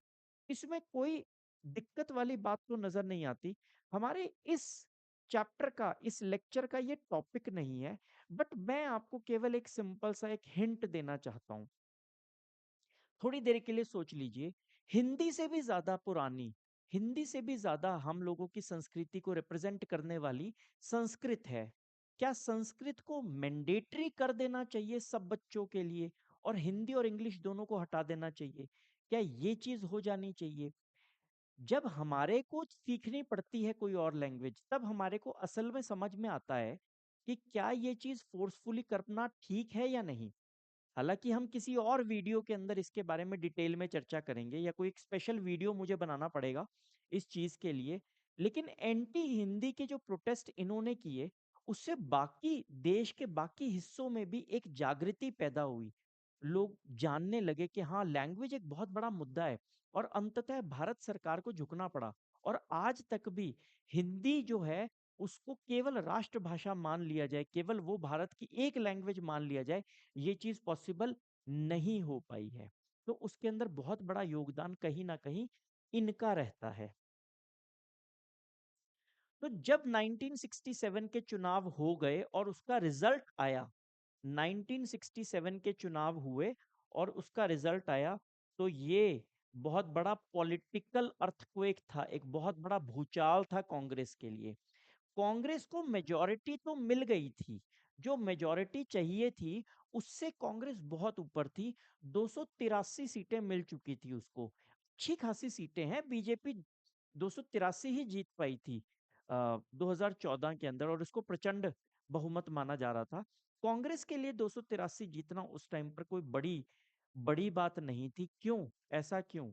इसमें कोई दिक्कत वाली बात तो नजर नहीं आती। हमारे इस चैप्टर का, इस लेक्चर का ये टॉपिक नहीं है। बट मैं आपको केवल एक सिंपल सा एक हिंट देना चाहता हूँ। थोड़ी देर के लिए सोच लीजिए, हिंदी से भी ज्यादा पुरानी, हिंदी से भी ज्यादा हम लोगों की संस्कृति को रिप्रेजेंट करने वाली संस्कृत है। क्या संस्कृत को मैंडेटरी कर देना चाहिए सब बच्चों के लिए और हिंदी और इंग्लिश दोनों को हटा देना चाहिए? क्या ये चीज हो जानी चाहिए? जब हमारे को सीखनी पड़ती है कोई और लैंग्वेज, तब हमारे को असल में समझ में आता है कि क्या ये चीज फोर्सफुली करना ठीक है या नहीं। हालांकि हम किसी और वीडियो के अंदर इसके बारे में डिटेल में चर्चा करेंगे, या कोई एक स्पेशल वीडियो मुझे बनाना पड़ेगा इस चीज के लिए। लेकिन एंटी हिंदी के जो प्रोटेस्ट इन्होंने किए, उससे बाकी देश के बाकी हिस्सों में भी एक जागृति पैदा हुई। लोग जानने लगे कि हाँ, लैंग्वेज एक बहुत बड़ा मुद्दा है। और अंततः भारत सरकार को झुकना पड़ा। और आज तक भी हिंदी जो है उसको केवल राष्ट्रभाषा मान लिया जाए, केवल वो भारत की एक लैंग्वेज मान लिया जाए, ये चीज पॉसिबल नहीं हो पाई है। तो उसके अंदर बहुत बड़ा योगदान कहीं ना कहीं इनका रहता है। तो जब 1967 के चुनाव हो गए और उसका रिजल्ट आया, 1967 के चुनाव हुए और उसका रिजल्ट आया, तो ये बहुत बड़ा पॉलिटिकल अर्थक्वेक था, एक बहुत बड़ा भूचाल था कांग्रेस के लिए। कांग्रेस को मेजॉरिटी तो मिल गई थी, जो मेजॉरिटी चाहिए थी उससे कांग्रेस बहुत ऊपर थी। 283 सीटें मिल चुकी थी उसको, अच्छी खासी सीटें हैं। बीजेपी 283 ही जीत पाई थी 2014 के अंदर, और उसको प्रचंड बहुमत माना जा रहा था। कांग्रेस के लिए 283 जीतना उस टाइम पर कोई बड़ी बड़ी बात नहीं थी। क्यों? ऐसा क्यों?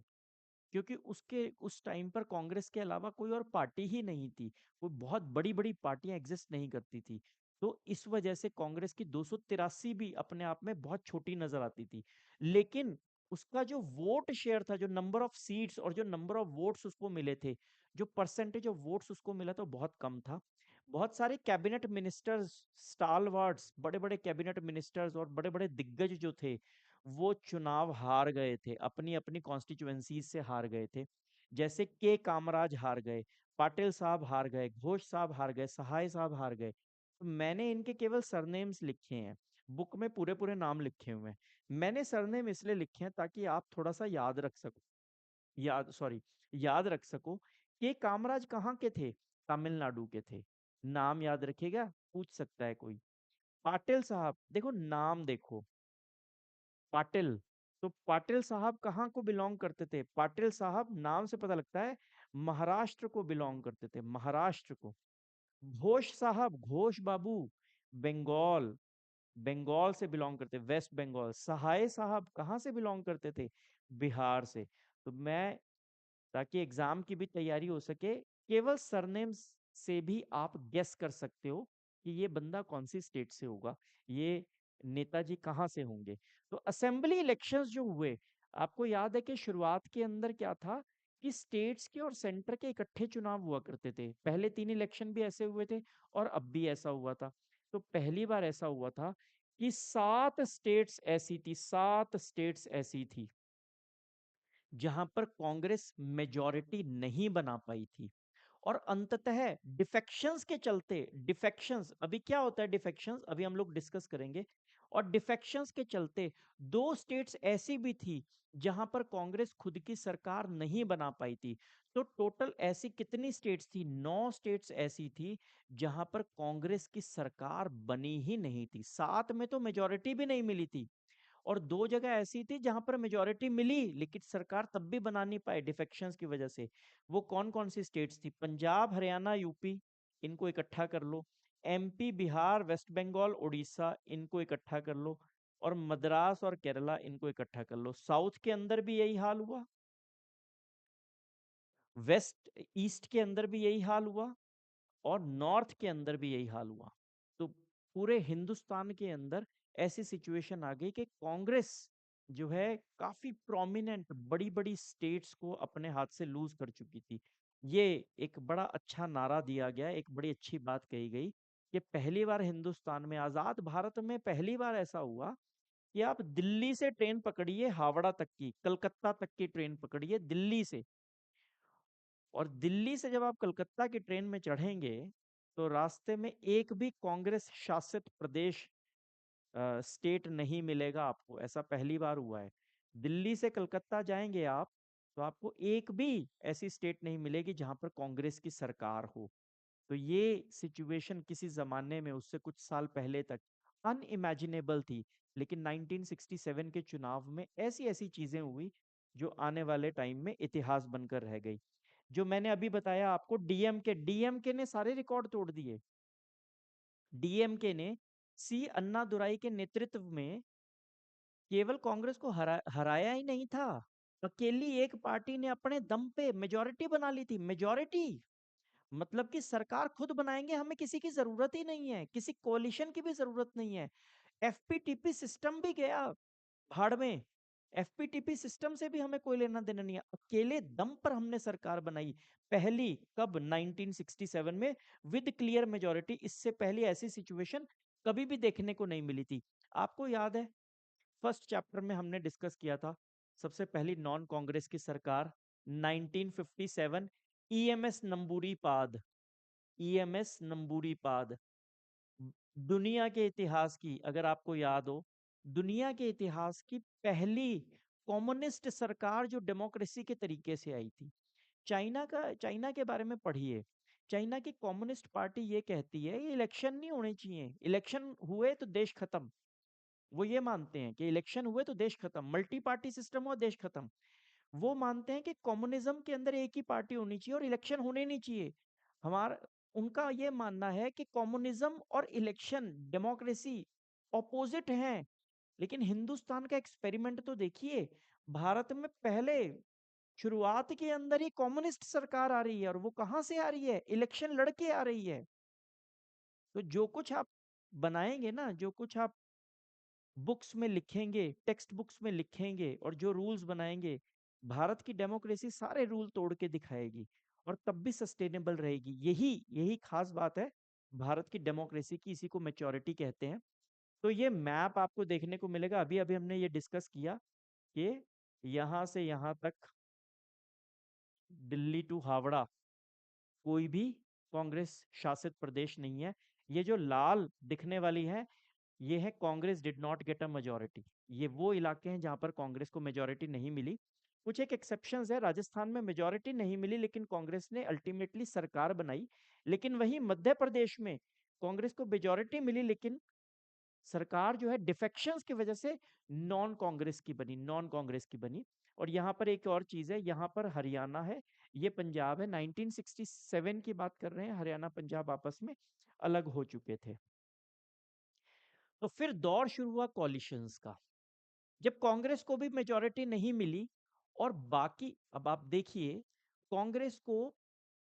क्योंकि उसके उस टाइम पर कांग्रेस के अलावा कोई और पार्टी ही नहीं थी, कोई बहुत बड़ी बड़ी पार्टियां एग्जिस्ट नहीं करती थी। तो इस वजह से कांग्रेस की 283 भी अपने आप में बहुत छोटी नजर आती थी। लेकिन उसका जो वोट शेयर था, जो नंबर ऑफ सीट्स और जो नंबर ऑफ वोट्स उसको मिले थे, जो परसेंटेज ऑफ वोट्स उसको मिला था वो बहुत कम था। बहुत सारे कैबिनेट मिनिस्टर्स, स्टालवार्ड्स, बड़े बड़े कैबिनेट मिनिस्टर्स और बड़े बड़े दिग्गज जो थे वो चुनाव हार गए थे, अपनी अपनी कॉन्स्टिट्यूएंसीज से हार गए थे। जैसे के कामराज हार गए, पाटिल साहब हार गए, घोष साहब हार गए, सहाय साहब हार गए। तो मैंने इनके केवल सरनेम्स लिखे हैं, बुक में पूरे पूरे नाम लिखे हुए हैं। मैंने सरनेम इसलिए लिखे हैं ताकि आप थोड़ा सा याद रख सको, याद रख सको कि कामराज कहाँ के थे, तमिलनाडु के थे। नाम याद रखिएगा, पूछ सकता है कोई। पाटिल साहब, देखो नाम देखो, पाटिल, तो पाटिल साहब कहाँ को बिलोंग करते थे? पाटिल साहब नाम से पता लगता है महाराष्ट्र को बिलोंग करते थे, महाराष्ट्र को। घोष साहब, घोष बाबू, बंगाल, बंगाल से बिलोंग करते, वेस्ट बंगाल। सहाय साहब कहाँ से बिलोंग करते थे? बिहार से। तो मैं, ताकि एग्जाम की भी तैयारी हो सके, केवल सरनेम से भी आप गेस कर सकते हो कि ये बंदा कौन सी स्टेट से होगा, ये नेताजी कहाँ से होंगे। तो असेंबली इलेक्शंस जो हुए, आपको याद है कि शुरुआत के अंदर क्या था कि स्टेट्स के और सेंटर के इकट्ठे चुनाव हुआ करते थे। पहले 3 इलेक्शन भी ऐसे हुए थे और अब भी ऐसा हुआ था। तो पहली बार ऐसा हुआ था कि 7 स्टेट्स ऐसी थी, 7 स्टेट्स ऐसी थी जहां पर कांग्रेस मेजॉरिटी नहीं बना पाई थी। और अंततः डिफेक्शंस के चलते, डिफेक्शंस, अभी क्या होता है डिफेक्शंस, अभी हम लोग डिस्कस करेंगे। और डिफेक्शंस के चलते 2 स्टेट्स ऐसी भी थी जहां पर कांग्रेस खुद की सरकार नहीं बना पाई थी। तो टोटल ऐसी कितनी स्टेट्स थी? 9 स्टेट्स ऐसी थी जहां पर कांग्रेस की सरकार बनी ही नहीं थी। 7 में तो मेजॉरिटी भी नहीं मिली थी, और 2 जगह ऐसी थी जहां पर मेजोरिटी मिली लेकिन सरकार तब भी बना नहीं पाए डिफेक्शंस की वजह से। वो कौन कौन सी स्टेट्स थी? पंजाब, हरियाणा, यूपी, इनको इकट्ठा कर लो। एमपी, बिहार, वेस्ट बंगाल, उड़ीसा, इनको इकट्ठा कर लो। और मद्रास और केरला, इनको इकट्ठा कर लो। साउथ के अंदर भी यही हाल हुआ, वेस्ट ईस्ट के अंदर भी यही हाल हुआ, और नॉर्थ के अंदर भी यही हाल हुआ। तो पूरे हिंदुस्तान के अंदर ऐसी सिचुएशन आ गई कि कांग्रेस जो है काफी प्रोमिनेंट बड़ी बड़ी स्टेट्स को अपने हाथ से लूज कर चुकी थी। ये एक बड़ा अच्छा नारा दिया गया, एक बड़ी अच्छी बात कही गई कि पहली बार हिंदुस्तान में, आजाद भारत में पहली बार ऐसा हुआ कि आप दिल्ली से ट्रेन पकड़िए हावड़ा तक की, कलकत्ता तक की ट्रेन पकड़िए दिल्ली से, और दिल्ली से जब आप कलकत्ता की ट्रेन में चढ़ेंगे तो रास्ते में एक भी कांग्रेस शासित प्रदेश, स्टेट नहीं मिलेगा आपको। ऐसा पहली बार हुआ है। दिल्ली से कलकत्ता जाएंगे आप तो आपको एक भी ऐसी स्टेट नहीं मिलेगी जहां पर कांग्रेस की सरकार हो। तो ये सिचुएशन किसी जमाने में, उससे कुछ साल पहले तक अनइमेजिनेबल थी। लेकिन 1967 के चुनाव में ऐसी ऐसी चीजें हुई जो आने वाले टाइम में इतिहास बनकर रह गई। जो मैंने अभी बताया आपको, डीएमके ने सारे रिकॉर्ड तोड़ दिए। डीएमके ने सी अन्नादुराई के नेतृत्व में केवल कांग्रेस को हराया ही नहीं था, अकेली एक पार्टी ने अपने दम पे मेजॉरिटी बना ली थी। मेजॉरिटी मतलब कि सरकार खुद बनाएंगे, हमें किसी की जरूरत ही नहीं है, किसी कोalition की भी जरूरत नहीं है। एफपीटीपी सिस्टम भी गया भाड़ में, एफपीटीपी सिस्टम से भी हमें कोई लेना देना नहीं है, अकेले दम पर हमने सरकार बनाई। पहली कब? 1967 में, विद क्लियर मेजॉरिटी। इससे पहले ऐसी सिचुएशन कभी भी देखने को नहीं मिली थी। आपको याद है फर्स्ट चैप्टर में हमने डिस्कस किया था सबसे पहली नॉन कांग्रेस की सरकार 1957, ईएमएस नंबूरीपाद, ईएमएस नंबूरीपाद। दुनिया के इतिहास की, अगर आपको याद हो, दुनिया के इतिहास की पहली कम्युनिस्ट सरकार जो डेमोक्रेसी के तरीके से आई थी। चाइना के बारे में पढ़िए। चाइना की कम्युनिस्ट पार्टी ये कहती है ये इलेक्शन नहीं होने चाहिए, इलेक्शन हुए तो देश खत्म। वो ये मानते हैं कि इलेक्शन हुए तो देश खत्म, मल्टी पार्टी सिस्टम हुआ देश खत्म। वो मानते हैं कि कम्युनिज्म के अंदर एक ही पार्टी होनी चाहिए और इलेक्शन होने नहीं चाहिए। हमारा उनका ये मानना है कि कम्युनिज्म और इलेक्शन, डेमोक्रेसी ऑपोजिट हैं। लेकिन हिंदुस्तान का एक्सपेरिमेंट तो देखिए, भारत में पहले शुरुआत के अंदर ही कम्युनिस्ट सरकार आ रही है, और वो कहां से आ रही है? इलेक्शन लड़के आ रही है। तो जो कुछ आप बनाएंगे ना, जो कुछ आप बुक्स में लिखेंगे, टेक्स्ट बुक्स में लिखेंगे, और जो रूल्स बनाएंगे, भारत की डेमोक्रेसी सारे रूल तोड़ के दिखाएगी। और तब भी सस्टेनेबल रहेगी। यही यही खास बात है भारत की डेमोक्रेसी की, इसी को मैच्योरिटी कहते हैं। तो ये मैप आपको देखने को मिलेगा, अभी अभी हमने ये डिस्कस किया कि यहाँ से यहाँ तक, दिल्ली टू हावड़ा, कोई भी कांग्रेस शासित प्रदेश नहीं है। ये जो लाल दिखने वाली है, ये है Congress did not get a majority. ये वो इलाके हैं जहां पर कांग्रेस को मेजोरिटी नहीं मिली। कुछ एक एक्सेप्शंस है, राजस्थान में मेजोरिटी नहीं मिली लेकिन कांग्रेस ने अल्टीमेटली सरकार बनाई। लेकिन वही मध्य प्रदेश में कांग्रेस को मेजोरिटी मिली, लेकिन सरकार जो है डिफेक्शंस की वजह से नॉन कांग्रेस की बनी। और यहाँ पर एक और चीज है, यहाँ पर हरियाणा है, ये पंजाब है। 1967 की बात कर रहे हैं, हरियाणा पंजाब आपस में अलग हो चुके थे। तो फिर दौर शुरू हुआ कॉलिशंस का, जब कांग्रेस को भी मेजोरिटी नहीं मिली और बाकी, अब आप देखिए, कांग्रेस को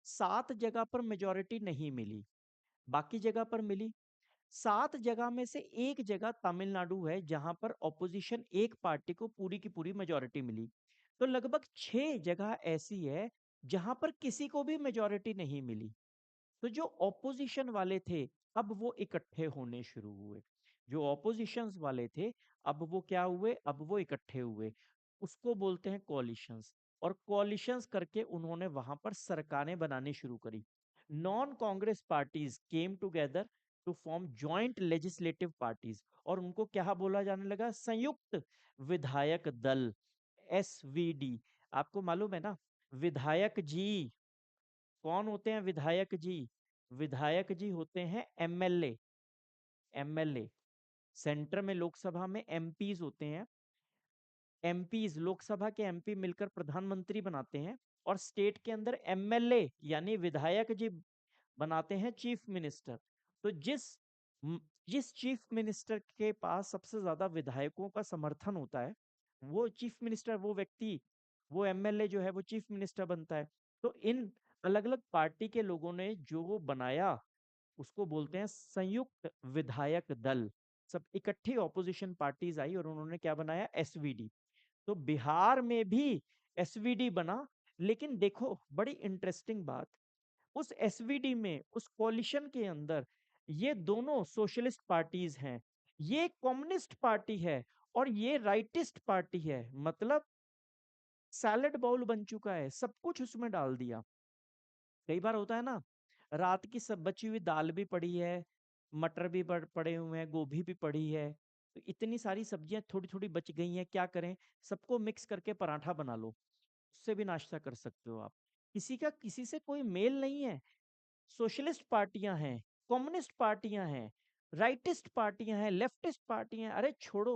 7 जगह पर मेजोरिटी नहीं मिली, बाकी जगह पर मिली। 7 जगह में से एक जगह तमिलनाडु है जहां पर ऑपोजिशन एक पार्टी को पूरी की पूरी मेजोरिटी मिली। तो लगभग 6 जगह ऐसी है जहां पर किसी को भी मेजोरिटी नहीं मिली। तो जो ऑपोजिशन वाले थे, अब वो इकट्ठे होने शुरू हुए। जो ऑपोजिशंस वाले थे, अब वो क्या हुए, अब वो इकट्ठे हुए। उसको बोलते हैं कोलिशंस। और कोलिशंस करके उन्होंने वहां पर सरकारें बनानी शुरू करी। Non Congress parties came together to form joint legislative parties, और उनको क्या बोला जाने लगा, संयुक्त विधायक दल, एसवीडी। आपको मालूम है ना, विधायक जी कौन होते हैं, विधायक जी? विधायक जी होते हैं एमएलए। एमएलए सेंटर में, लोकसभा में एमपीज होते हैं। एमपीज, लोकसभा के एमपी मिलकर प्रधानमंत्री बनाते हैं, और स्टेट के अंदर एमएलए यानी विधायक जी बनाते हैं चीफ मिनिस्टर। तो जिस चीफ मिनिस्टर के पास सबसे ज्यादा विधायकों का समर्थन होता है, वो चीफ मिनिस्टर, वो व्यक्ति, वो एमएलए जो है वो चीफ मिनिस्टर बनता है। तो इन अलग अलग पार्टी के लोगों ने जो बनाया, उसको बोलते हैं संयुक्त विधायक दल। सब इकट्ठी ऑपोजिशन पार्टीज आई और उन्होंने क्या बनाया, एसवीडी। तो बिहार में भी एसवीडी बना। लेकिन देखो बड़ी इंटरेस्टिंग बात, उस एसवीडी में, उस कोलिशन के अंदर, ये दोनों सोशलिस्ट पार्टीज हैं, ये कम्युनिस्ट पार्टी है और ये राइटिस्ट पार्टी है। मतलब सैलेड बाउल बन चुका है, सब कुछ उसमें डाल दिया। कई बार होता है ना, रात की सब बची हुई दाल भी पड़ी है, मटर भी पड़े हुए हैं, गोभी भी पड़ी है, तो इतनी सारी सब्जियां थोड़ी थोड़ी बच गई हैं, क्या करें, सबको मिक्स करके पराठा बना लो, उससे भी नाश्ता कर सकते हो आप। किसी का किसी से कोई मेल नहीं है। सोशलिस्ट पार्टियां हैं, कम्युनिस्ट पार्टियां हैं, राइटिस्ट पार्टियां हैं, लेफ्टिस्ट पार्टियां हैं, अरे छोड़ो,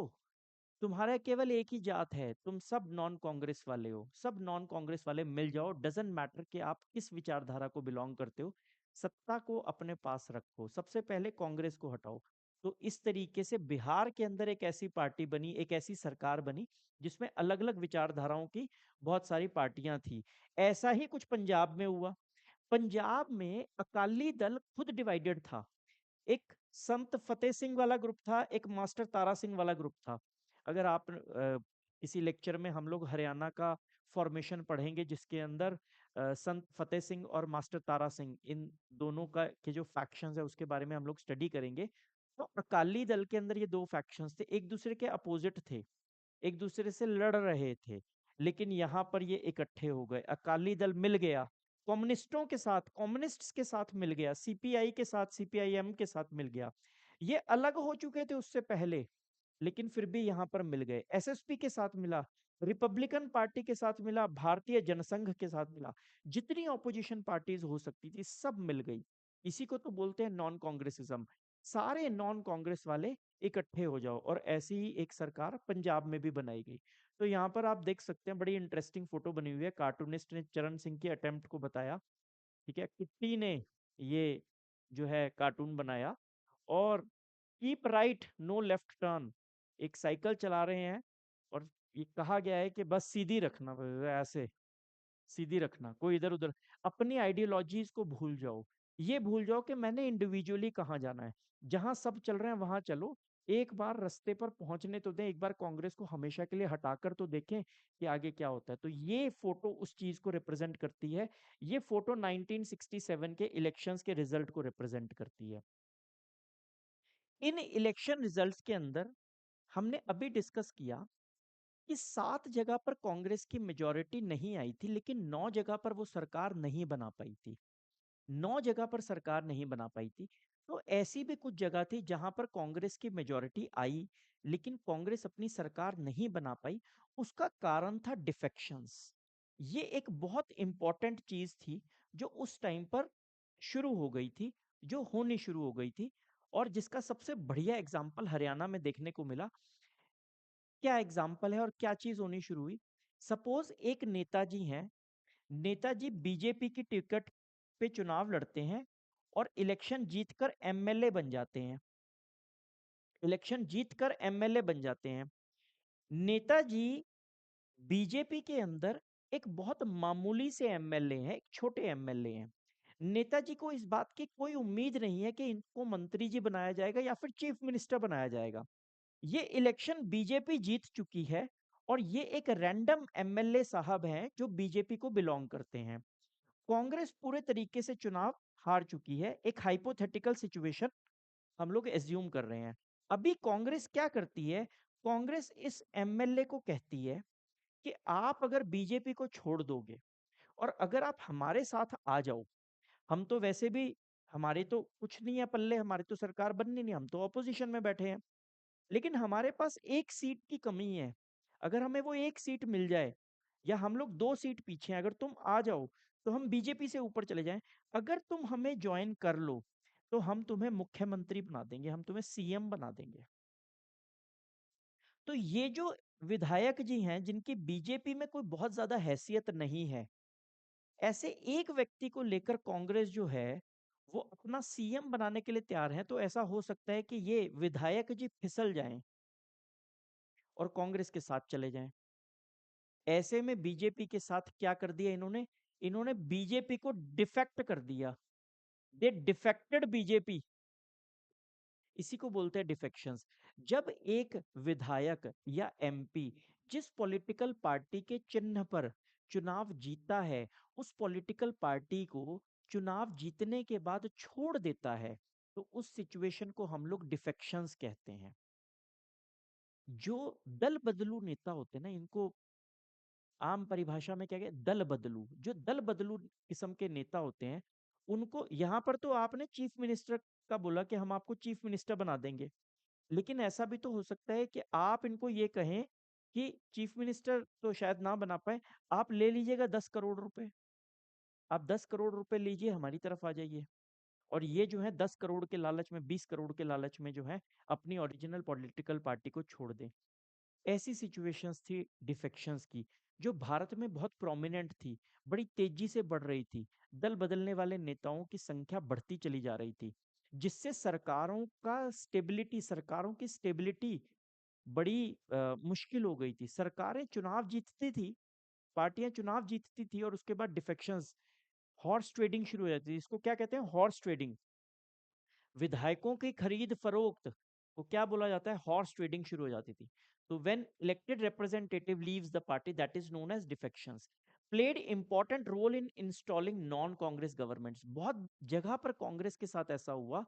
तुम्हारा केवल एक ही जात है, तुम सब नॉन कांग्रेस वाले हो। सब नॉन कांग्रेस वाले मिल जाओ, डजेंट मैटर कि आप किस विचारधारा को बिलोंग करते हो, सत्ता को अपने पास रखो, सबसे पहले कांग्रेस को हटाओ। तो इस तरीके से बिहार के अंदर एक ऐसी पार्टी बनी, एक ऐसी सरकार बनी जिसमें अलग अलग विचारधाराओं की बहुत सारी पार्टियां थी। ऐसा ही कुछ पंजाब में हुआ। पंजाब में अकाली दल खुद डिवाइडेड था। एक संत फतेह सिंह वाला ग्रुप था, एक मास्टर तारा सिंह वाला ग्रुप था। अगर आप किसी लेक्चर में हम लोग हरियाणा का फॉर्मेशन पढ़ेंगे जिसके अंदर संत फतेह सिंह और मास्टर तारा सिंह, इन दोनों का के जो फैक्शंस है उसके बारे में हम लोग स्टडी करेंगे। तो अकाली दल के अंदर ये दो फैक्शंस थे, एक दूसरे के अपोजिट थे, एक दूसरे से लड़ रहे थे। लेकिन यहाँ पर ये इकट्ठे हो गए, अकाली दल मिल गया कम्युनिस्टों के साथ, कम्युनिस्ट्स के साथ मिल गया, सीपीआई के साथ, सीपीआईएम के साथ मिल गया। ये अलग हो चुके थे उससे पहले, लेकिन फिर भी यहाँ पर मिल गए। एसएसपी के साथ मिला, रिपब्लिकन पार्टी के साथ मिला, भारतीय जनसंघ के साथ मिला, जितनी ऑपोजिशन पार्टीज हो सकती थी सब मिल गई। इसी को तो बोलते हैं नॉन कांग्रेसिज्म। सारे नॉन कांग्रेस वाले इकट्ठे हो जाओ, और ऐसी ही एक सरकार पंजाब में भी बनाई गई। तो यहाँ पर आप देख सकते हैं, बड़ी इंटरेस्टिंग फोटो बनी हुई है, कार्टूनिस्ट ने चरण सिंह के अटेम्प्ट को बताया। ठीक है, किट्टी ने ये जो है कार्टून बनाया। और keep right no left turn, एक साइकिल चला रहे हैं, और ये कहा गया है कि बस सीधी रखना, ऐसे सीधी रखना, कोई इधर उधर, अपनी आइडियोलॉजीज को भूल जाओ। ये भूल जाओ कि मैंने इंडिविजुअली कहाँ जाना है, जहां सब चल रहे हैं वहां चलो, एक बार रास्ते पर पहुंचने तो दें, एक बार कांग्रेस को हमेशा के लिए हटाकर तो देखें कि आगे क्या होता है। तो ये फोटो उस चीज को रिप्रेजेंट करती है। ये फोटो 1967 के इलेक्शंस के रिजल्ट को रिप्रेजेंट करती है। इन इलेक्शन रिजल्ट्स के अंदर हमने अभी डिस्कस किया कि 7 जगह पर कांग्रेस की मेजॉरिटी नहीं आई थी, लेकिन 9 जगह पर वो सरकार नहीं बना पाई थी। 9 जगह पर सरकार नहीं बना पाई थी। तो ऐसी भी कुछ जगह थी जहां पर कांग्रेस की मेजॉरिटी आई, लेकिन कांग्रेस अपनी सरकार नहीं बना पाई। उसका कारण था डिफेक्शंस। ये एक बहुत इंपॉर्टेंट चीज थी जो उस टाइम पर शुरू हो गई थी, जो होनी शुरू हो गई थी, और जिसका सबसे बढ़िया एग्जाम्पल हरियाणा में देखने को मिला। क्या एग्जाम्पल है और क्या चीज होनी शुरू हुई? सपोज एक नेताजी हैं, नेताजी बीजेपी की टिकट पे चुनाव लड़ते हैं और इलेक्शन जीतकर एमएलए बन जाते हैं। इलेक्शन जीतकर एमएलए बन जाते हैं। नेताजी बीजेपी के अंदर एक बहुत मामूली से एमएलए हैं, एक छोटे एमएलए हैं। नेताजी को इस बात की कोई उम्मीद नहीं है कि इनको मंत्री जी बनाया जाएगा या फिर चीफ मिनिस्टर बनाया जाएगा। ये इलेक्शन बीजेपी जीत चुकी है और ये एक रैंडम एमएलए साहब हैं जो बीजेपी को बिलोंग करते हैं। कांग्रेस पूरे तरीके से चुनाव हार चुकी है। एक हाइपोथेटिकल सिचुएशन हम लोग एज्यूम कर रहे हैं। अभी कांग्रेस क्या करती है? कांग्रेस इस एमएलए को कहती है कि आप अगर बीजेपी को छोड़ दोगे और अगर आप हमारे साथ आ जाओ, हम तो वैसे भी, हमारे तो कुछ नहीं है पल्ले, हमारी तो सरकार बननी नहीं, हम तो ऑपोजिशन में बैठे हैं, लेकिन हमारे पास एक सीट की कमी है। अगर हमें वो एक सीट मिल जाए, या हम लोग 2 सीट पीछे हैं, अगर तुम आ जाओ तो हम बीजेपी से ऊपर चले जाएं। अगर तुम हमें ज्वाइन कर लो तो हम तुम्हें मुख्यमंत्री बना देंगे, हम तुम्हें सीएम बना देंगे। तो ये जो विधायक जी हैं जिनकी बीजेपी में कोई बहुत ज्यादा हैसियत नहीं है, ऐसे एक व्यक्ति को लेकर कांग्रेस जो है वो अपना सीएम बनाने के लिए तैयार है। तो ऐसा हो सकता है कि ये विधायक जी फिसल जाएं और कांग्रेस के साथ चले जाएं। ऐसे में बीजेपी के साथ क्या कर दिया इन्होंने? इन्होंने बीजेपी को डिफेक्ट कर दिया। दे डिफेक्टेड बीजेपी। इसी को बोलते हैं डिफेक्शंस। जब एक विधायक या एमपी जिस पॉलिटिकल पार्टी के चिन्ह पर चुनाव जीता है, उस पॉलिटिकल पार्टी को चुनाव जीतने के बाद छोड़ देता है, तो उस सिचुएशन को हम लोग डिफेक्शंस कहते हैं। जो दल बदलू नेता होते हैं ना, इनको आम परिभाषा में क्या कहते हैं? दल बदलू। जो दल बदलू किस्म के नेता होते हैं, उनको यहाँ पर तो आपने चीफ मिनिस्टर का बोला कि हम आपको चीफ मिनिस्टर बना देंगे, लेकिन ऐसा भी तो हो सकता है कि आप इनको ये कहें कि चीफ मिनिस्टर तो शायद ना बना पाए, आप ले लीजिएगा 10 करोड़ रुपए, आप 10 करोड़ रुपए लीजिए, हमारी तरफ आ जाइए। और ये जो है 10 करोड़ के लालच में, 20 करोड़ के लालच में जो है अपनी ओरिजिनल पॉलिटिकल पार्टी को छोड़ दें। ऐसी सिचुएशंस थी डिफेक्शंस की, जो भारत में बहुत प्रोमिनेंट थी, बड़ी तेजी से बढ़ रही थी। दल बदलने वाले नेताओं की संख्या बढ़ती चली जा रही थी, जिससे सरकारों की स्टेबिलिटी बड़ी मुश्किल हो गई थी। सरकारें चुनाव जीतती थी, पार्टियां चुनाव जीतती थी, और उसके बाद डिफेक्शंस, हॉर्स ट्रेडिंग शुरू हो जाती थी। इसको क्या कहते हैं? Horse trading. विधायकों की खरीद फरोख्त को क्या बोला जाता है? हॉर्स ट्रेडिंग शुरू हो जाती थी। तो when elected representative leaves the party, that is known as defections. Played important role in installing non Congress governments. बहुत जगह पर कांग्रेस के साथ ऐसा हुआ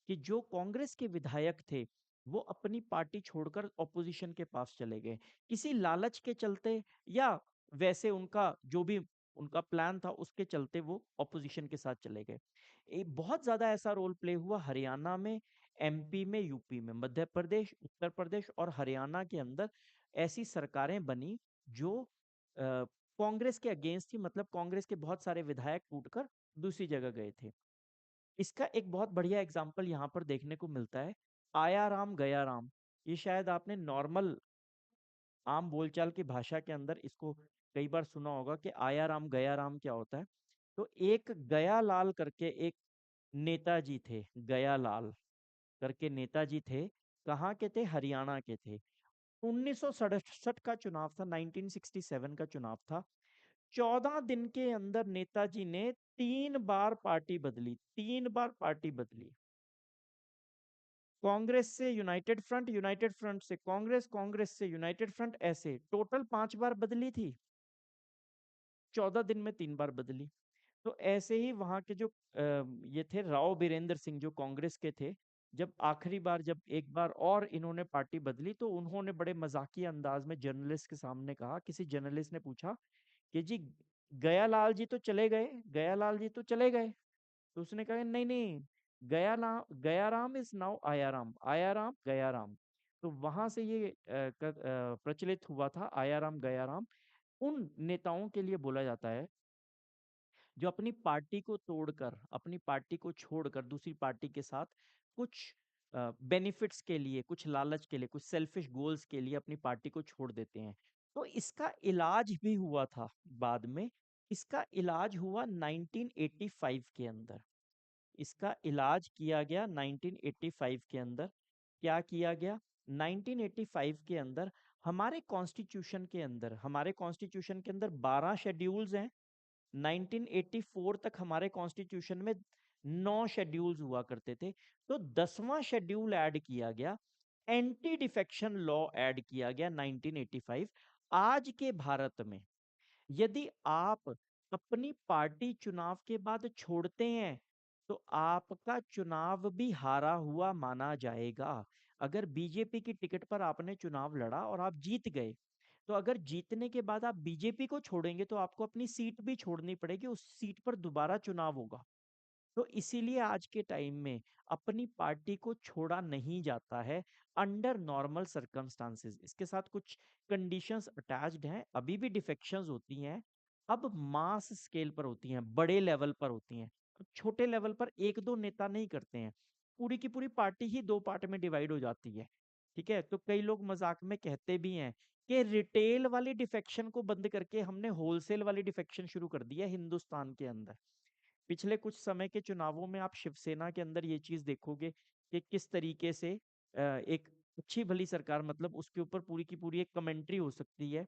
कि जो कांग्रेस के विधायक थे वो अपनी पार्टी छोड़कर ऑपोजिशन के पास चले गए, किसी लालच के चलते, या वैसे उनका जो भी उनका प्लान था उसके चलते वो ऑपोजिशन के साथ चले गए। बहुत ज्यादा ऐसा रोल प्ले हुआ हरियाणा में, एमपी में, यूपी में, मध्य प्रदेश, उत्तर प्रदेश और हरियाणा के अंदर ऐसी सरकारें बनी जो कांग्रेस के अगेंस्ट थी। मतलब कांग्रेस के बहुत सारे विधायक टूटकर दूसरी जगह गए थे। इसका एक बहुत बढ़िया एग्जाम्पल यहाँ पर देखने को मिलता है, आया राम गया राम। ये शायद आपने नॉर्मल आम बोलचाल की भाषा के अंदर इसको कई बार सुना होगा कि आया राम गया राम क्या होता है। तो एक गया लाल करके एक नेताजी थे, गया लाल करके नेताजी थे। कहाँ के थे? हरियाणा के थे। 1967 का चुनाव था, 1967 का चुनाव था। 14 दिन के अंदर नेताजी ने 3 बार पार्टी बदली, 3 बार पार्टी बदली। कांग्रेस से यूनाइटेड फ्रंट, यूनाइटेड फ्रंट से कांग्रेस, कांग्रेस से यूनाइटेड फ्रंट, ऐसे टोटल 5 बार बदली थी, 14 दिन में 3 बार बदली। तो ऐसे ही वहां के जो ये थे राव बीरेंद्र सिंह जो कांग्रेस के थे, जब आखिरी बार जब एक बार और इन्होंने पार्टी बदली तो उन्होंने बड़े मजाकिया अंदाज में जर्नलिस्ट के सामने कहा, किसी जर्नलिस्ट ने पूछा कि जी गयालाल जी तो चले गए, गयालाल जी तो चले गए। तो उसने कहा नहीं नहीं, गयाराम इज नाउ आयाराम, आयाराम गयाराम। तो वहां से ये प्रचलित हुआ था आयाराम गयाराम। उन नेताओं के लिए बोला जाता है जो अपनी पार्टी को तोड़कर, अपनी पार्टी को छोड़कर दूसरी पार्टी के साथ कुछ बेनिफिट्स के लिए, कुछ लालच के लिए, कुछ सेल्फिश गोल्स के लिए अपनी पार्टी को छोड़ देते हैं। तो इसका इलाज भी हुआ था बाद में। इसका इलाज हुआ 1985 के अंदर। इसका इलाज किया गया 1985 के अंदर। क्या किया गया 1985 के अंदर? हमारे कॉन्स्टिट्यूशन के अंदर, हमारे कॉन्स्टिट्यूशन के अंदर 12 शेड्यूल्स हैं। 1984 तक हमारे कॉन्स्टिट्यूशन में 9 शेड्यूल्स हुआ करते थे। तो 10वां शेड्यूल ऐड किया गया, एंटी डिफेक्शन लॉ ऐड किया गया 1985। आज के भारत में यदि आप अपनी पार्टी चुनाव के बाद छोड़ते हैं तो आपका चुनाव भी हारा हुआ माना जाएगा। अगर बीजेपी की टिकट पर आपने चुनाव लड़ा और आप जीत गए, तो अगर जीतने के बाद आप बीजेपी को छोड़ेंगे तो आपको अपनी सीट भी छोड़नी पड़ेगी, उस सीट पर दोबारा चुनाव होगा। तो इसीलिए आज के टाइम में अपनी पार्टी को छोड़ा नहीं जाता है अंडर नॉर्मल सर्कमस्टांसेस। इसके साथ कुछ कंडीशंस अटैच्ड हैं, अभी भी डिफेक्शंस होती हैं, अब मास स्केल पर होती हैं, बड़े लेवल पर होती हैं। अब छोटे लेवल पर एक दो नेता नहीं करते हैं, पूरी की पूरी पार्टी ही दो पार्ट में डिवाइड हो जाती है। ठीक है, तो कई लोग मजाक में कहते भी हैं कि रिटेल वाली डिफेक्शन को बंद करके हमने होलसेल वाली डिफेक्शन शुरू कर दी है हिंदुस्तान के अंदर। पिछले कुछ समय के चुनावों में आप शिवसेना के अंदर ये चीज देखोगे कि किस तरीके से एक अच्छी भली सरकार, मतलब उसके ऊपर पूरी की पूरी एक कमेंट्री हो सकती है।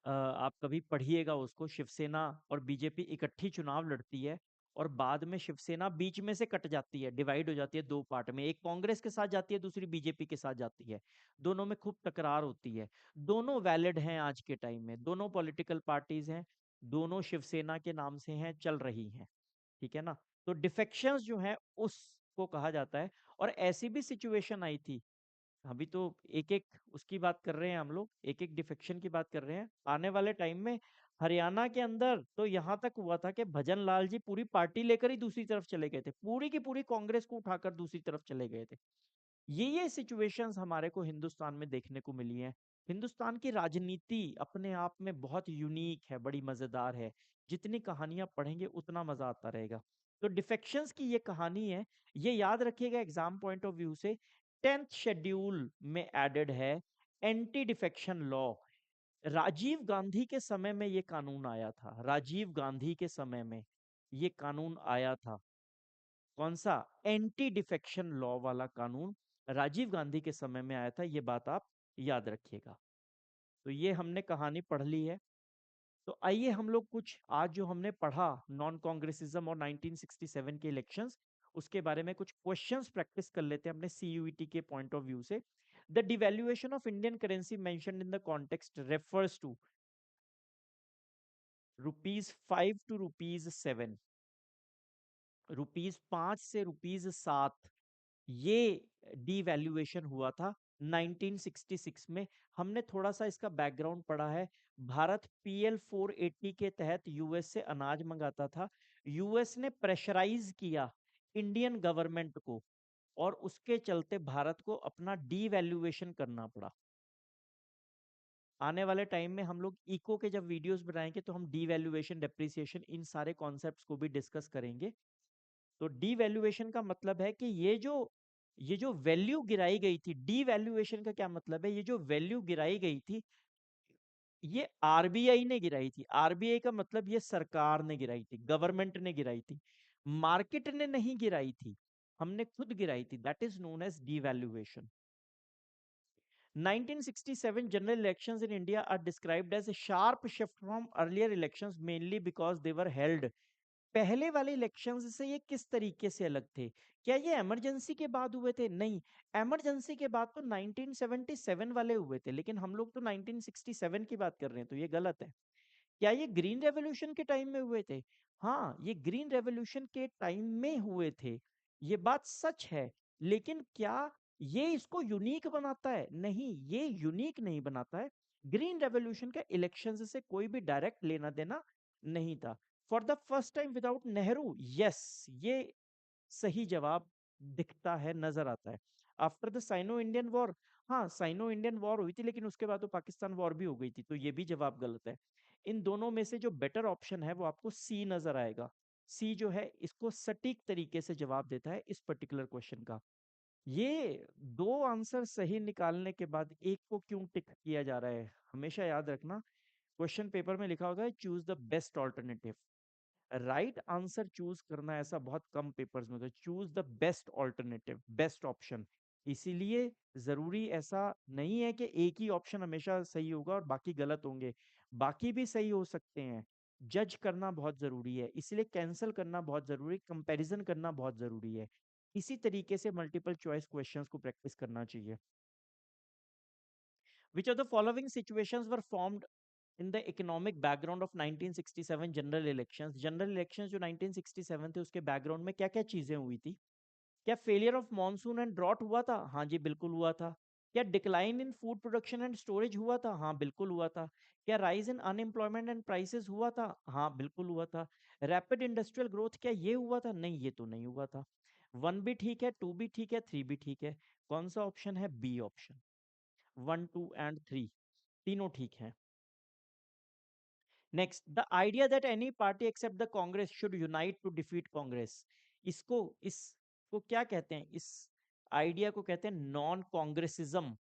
आप कभी पढ़िएगा उसको, शिवसेना और बीजेपी इकट्ठी चुनाव लड़ती है और बाद में शिवसेना बीच में से कट जाती है, डिवाइड हो जाती है दो पार्ट में, एक कांग्रेस के साथ जाती है, दूसरी बीजेपी के साथ जाती है। दोनों में खूब टकरार होती है। दोनों वैलिड हैं आज के टाइम में, दोनों पॉलिटिकल पार्टीज हैं, दोनों शिवसेना के नाम से हैं, चल रही हैं। ठीक है ना? तो डिफेक्शंस जो है उसको कहा जाता है। और ऐसी भी सिचुएशन आई थी, अभी तो एक एक उसकी बात कर रहे हैं हम लोग, एक एक डिफेक्शन की बात कर रहे हैं, आने वाले टाइम में हरियाणा के अंदर तो यहाँ तक हुआ था कि भजन लाल जी पूरी पार्टी लेकर ही दूसरी तरफ चले गए थे, पूरी की पूरी कांग्रेस को उठाकर दूसरी तरफ चले गए थे। ये सिचुएशंस हमारे को हिंदुस्तान में देखने को मिली हैं। हिंदुस्तान की राजनीति अपने आप में बहुत यूनिक है, बड़ी मजेदार है। जितनी कहानियां पढ़ेंगे उतना मजा आता रहेगा। तो डिफेक्शंस की ये कहानी है, ये याद रखिएगा एग्जाम पॉइंट ऑफ व्यू से। 10th शेड्यूल में एडेड है anti defection law. Rajiv Gandhi के समय में ये कानून आया था, राजीव गांधी के समय में ये कानून आया था। कौन सा? एंटी डिफेक्शन लॉ वाला कानून राजीव गांधी के समय में आया था, ये बात आप याद रखिएगा। तो ये हमने कहानी पढ़ ली है। तो आइए हम लोग कुछ आज जो हमने पढ़ा नॉन कांग्रेसिज्म और 1967 के इलेक्शंस, उसके बारे में कुछ क्वेश्चंस प्रैक्टिस कर लेते हैं अपने सीयूईटी के पॉइंट ऑफ व्यू से। The devaluation of Indian currency mentioned in the context refers to ₹5 to ₹7, ₹5 से ₹7, ये डीवैल्यूएशन हुआ था 1966 में। हमने थोड़ा सा इसका बैकग्राउंड पढ़ा है। भारत पीएल 480 के तहत यूएस से अनाज मंगाता था। यूएस ने प्रेशराइज किया इंडियन गवर्नमेंट को और उसके चलते भारत को अपना डीवैल्यूएशन करना पड़ा। आने वाले टाइम में हम लोग इको के जब वीडियोस बनाएंगे तो हम डीवैल्यूएशन, डेप्रिसिएशन, इन सारे कॉन्सेप्ट्स को भी डिस्कस करेंगे। तो डीवैल्यूएशन का मतलब है कि ये जो वैल्यू गिराई गई थी, डीवैल्यूएशन का क्या मतलब है? ये जो वैल्यू गिराई गई थी, ये आरबीआई ने गिराई थी। आरबीआई का मतलब ये सरकार ने गिराई थी, गवर्नमेंट ने गिराई थी, मार्केट ने नहीं गिराई थी, हमने खुद गिराई थी। That is known as devaluation. 1967 general elections in India are described as a sharp shift from earlier elections mainly because they were held पहले वाले इलेक्शंस से ये किस तरीके से अलग थे? क्या ये इमरजेंसी के बाद हुए थे? नहीं, इमरजेंसी के बाद तो 1977 वाले हुए थे, लेकिन हम लोग तो 1967 की बात कर रहे हैं, तो ये गलत है। क्या ये ग्रीन रेवोल्यूशन के टाइम में हुए थे? हाँ, ये ग्रीन रेवोल्यूशन के टाइम में हुए थे। ये बात सच है, लेकिन क्या ये इसको यूनिक बनाता है? नहीं, ये यूनिक नहीं बनाता है। ग्रीन रेवोल्यूशन का इलेक्शंस से कोई भी डायरेक्ट लेना देना नहीं था। For the first time without Nehru, yes, ये सही जवाब दिखता है, नजर आता है। After the Sino Indian war, हाँ, साइनो इंडियन वॉर हुई थी, लेकिन उसके बाद तो पाकिस्तान वॉर भी हो गई थी, तो ये भी जवाब गलत है। इन दोनों में से जो बेटर ऑप्शन है वो आपको सी नजर आएगा। सी जो है इसको सटीक तरीके से जवाब देता है इस पर्टिकुलर क्वेश्चन का। ये दो आंसर सही निकालने के बाद एक को क्यों टिक किया जा रहा है, हमेशा याद रखना। क्वेश्चन पेपर में लिखा होता है choose the best alternative. Right answer choose करना ऐसा बहुत कम पेपर्स में होता है। Choose the best alternative, best option. इसीलिए जरूरी ऐसा नहीं है कि एक ही ऑप्शन हमेशा सही होगा और बाकी गलत होंगे, बाकी भी सही हो सकते हैं। जज करना बहुत जरूरी है, इसलिए कैंसिल करना बहुत जरूरी, कंपैरिजन करना बहुत जरूरी है। इसी तरीके से मल्टीपल चॉइस क्वेश्चंस को प्रैक्टिस करना चाहिए। Which of the following situations were formed in the economic background of 1967 general elections? General elections जो 1967 थे उसके बैकग्राउंड में क्या क्या चीजें हुई थी? क्या failure of monsoon and drought हुआ था? हाँ जी, बिल्कुल हुआ था। क्या decline in food production and storage हुआ था? हाँ, बिल्कुल हुआ था। क्या rise in unemployment and prices हुआ था? हाँ, बिल्कुल हुआ था। रैपिड इंडस्ट्रियल ग्रोथ, क्या ये हुआ था? नहीं, ये तो नहीं हुआ था। वन भी ठीक है, टू भी ठीक है, थ्री भी ठीक है। कौन सा ऑप्शन है? B option. One, two and three तीनों ठीक है। Next, the idea that any party except the Congress should unite to defeat Congress, इसको क्या कहते हैं? इस आइडिया को कहते हैं नॉन कांग्रेसिज्म।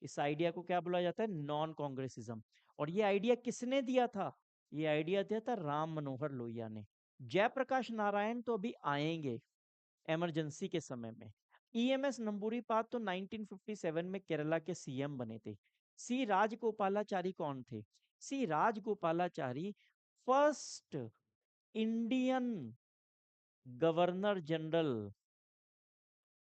इस आइडिया को क्या बोला जाता है? Non Congressism. और ये आइडिया किसने दिया था? ये आइडिया दिया था राम मनोहर लोहिया ने। जयप्रकाश नारायण तो अभी आएंगे इमरजेंसी के समय में। ईएमएस नंबूरीपाद तो 1957 में केरला के सीएम बने थे। सी राजगोपालाचारी कौन थे? C Rajagopalachari first Indian governor general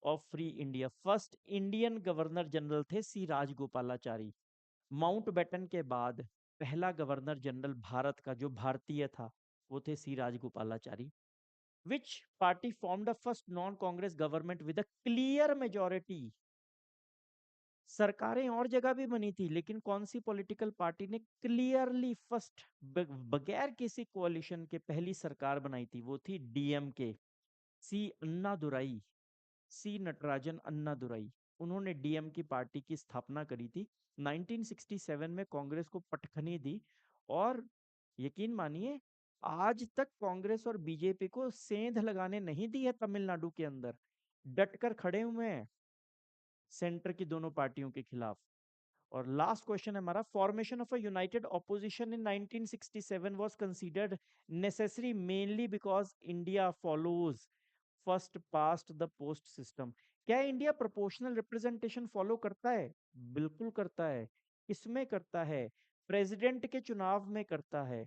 of free India, first Indian governor general थे सी राजगोपालाचारी। माउंटबेटन के बाद पहला गवर्नर जनरल भारत का जो भारतीय था वो थे C Rajagopalachari. Which party formed the first non-Congress government with a clear majority? सरकारें और जगह भी बनी थी, लेकिन कौन सी पॉलिटिकल पार्टी ने क्लियरली फर्स्ट, बगैर किसी कोalition के पहली सरकार बनाई थी? वो थी डीएमके। सी अन्ना दुराई, सी नटराजन अन्ना दुराई। उन्होंने डीएम की पार्टी की स्थापना करी थी। 1967 में कांग्रेस को पटखनी दी, और यकीन मानिए आज तक कांग्रेस और बीजेपी को सेंध लगाने नहीं दी है तमिलनाडु के अंदर। डटकर खड़े हुए हैं सेंटर की दोनों पार्टियों के खिलाफ। और लास्ट क्वेश्चन है हमारा, formation of a United opposition in 1967 was considered necessary mainly because India follows first past the post system. क्या इंडिया प्रोपोर्शनल रिप्रेजेंटेशन फॉलो करता है? बिल्कुल करता है। किसमें करता है? प्रेसिडेंट के चुनाव में करता है,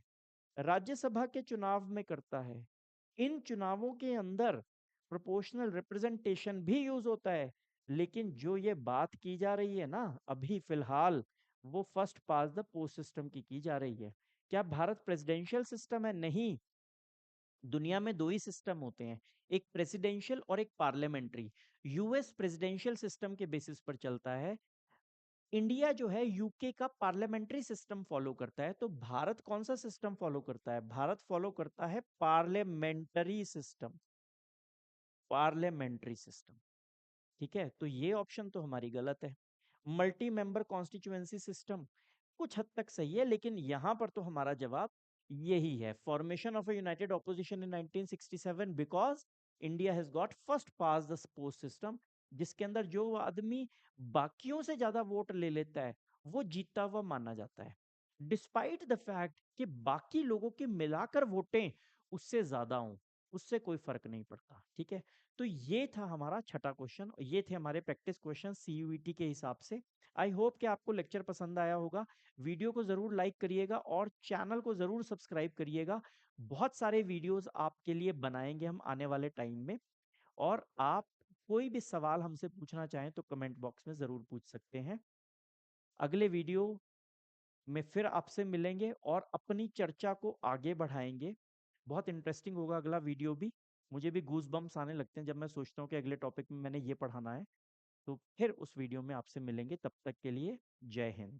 राज्यसभा के चुनाव में करता है। इन चुनावों के अंदर प्रोपोर्शनल रिप्रेजेंटेशन भी यूज होता है। लेकिन जो ये बात की जा रही है ना अभी फिलहाल, वो first pass the post system की जा रही है। क्या भारत प्रेसिडेंशियल सिस्टम है? नहीं, दुनिया में दो ही सिस्टम होते हैं, एक प्रेसिडेंशियल और एक पार्लियामेंट्री। यूएस प्रेसिडेंशियल सिस्टम के बेसिस पर चलता है। इंडिया जो है यूके का पार्लियामेंट्री सिस्टम फॉलो करता है। तो भारत कौन सा सिस्टम फॉलो करता है? भारत फॉलो करता है पार्लियामेंट्री सिस्टम, पार्लियामेंट्री सिस्टम। ठीक है, तो ये ऑप्शन तो हमारी गलत है। मल्टी मेंबर कॉन्स्टिट्यूएंसी सिस्टम कुछ हद तक सही है, लेकिन यहां पर तो हमारा जवाब यही है, formation of a United opposition in 1967 because India has got first pass the post system, जिसके अंदर जो आदमी बाकियों से ज्यादा वोट ले लेता है वो जीता हुआ माना जाता है, डिस्पाइट द फैक्ट कि बाकी लोगों की मिलाकर वोटें उससे ज्यादा हों, उससे कोई फर्क नहीं पड़ता। ठीक है, तो ये था हमारा छठा क्वेश्चन, ये थे हमारे प्रैक्टिस क्वेश्चन सीयूईटी के हिसाब से। आई होप कि आपको लेक्चर पसंद आया होगा। वीडियो को ज़रूर लाइक करिएगा और चैनल को ज़रूर सब्सक्राइब करिएगा। बहुत सारे वीडियोज़ आपके लिए बनाएँगे हम आने वाले टाइम में, और आप कोई भी सवाल हमसे पूछना चाहें तो कमेंट बॉक्स में ज़रूर पूछ सकते हैं। अगले वीडियो में फिर आपसे मिलेंगे और अपनी चर्चा को आगे बढ़ाएँगे। बहुत इंटरेस्टिंग होगा अगला वीडियो भी। मुझे भी गूज़बम्प्स आने लगते हैं जब मैं सोचता हूँ कि अगले टॉपिक में मैंने ये पढ़ाना है। तो फिर उस वीडियो में आपसे मिलेंगे, तब तक के लिए जय हिंद।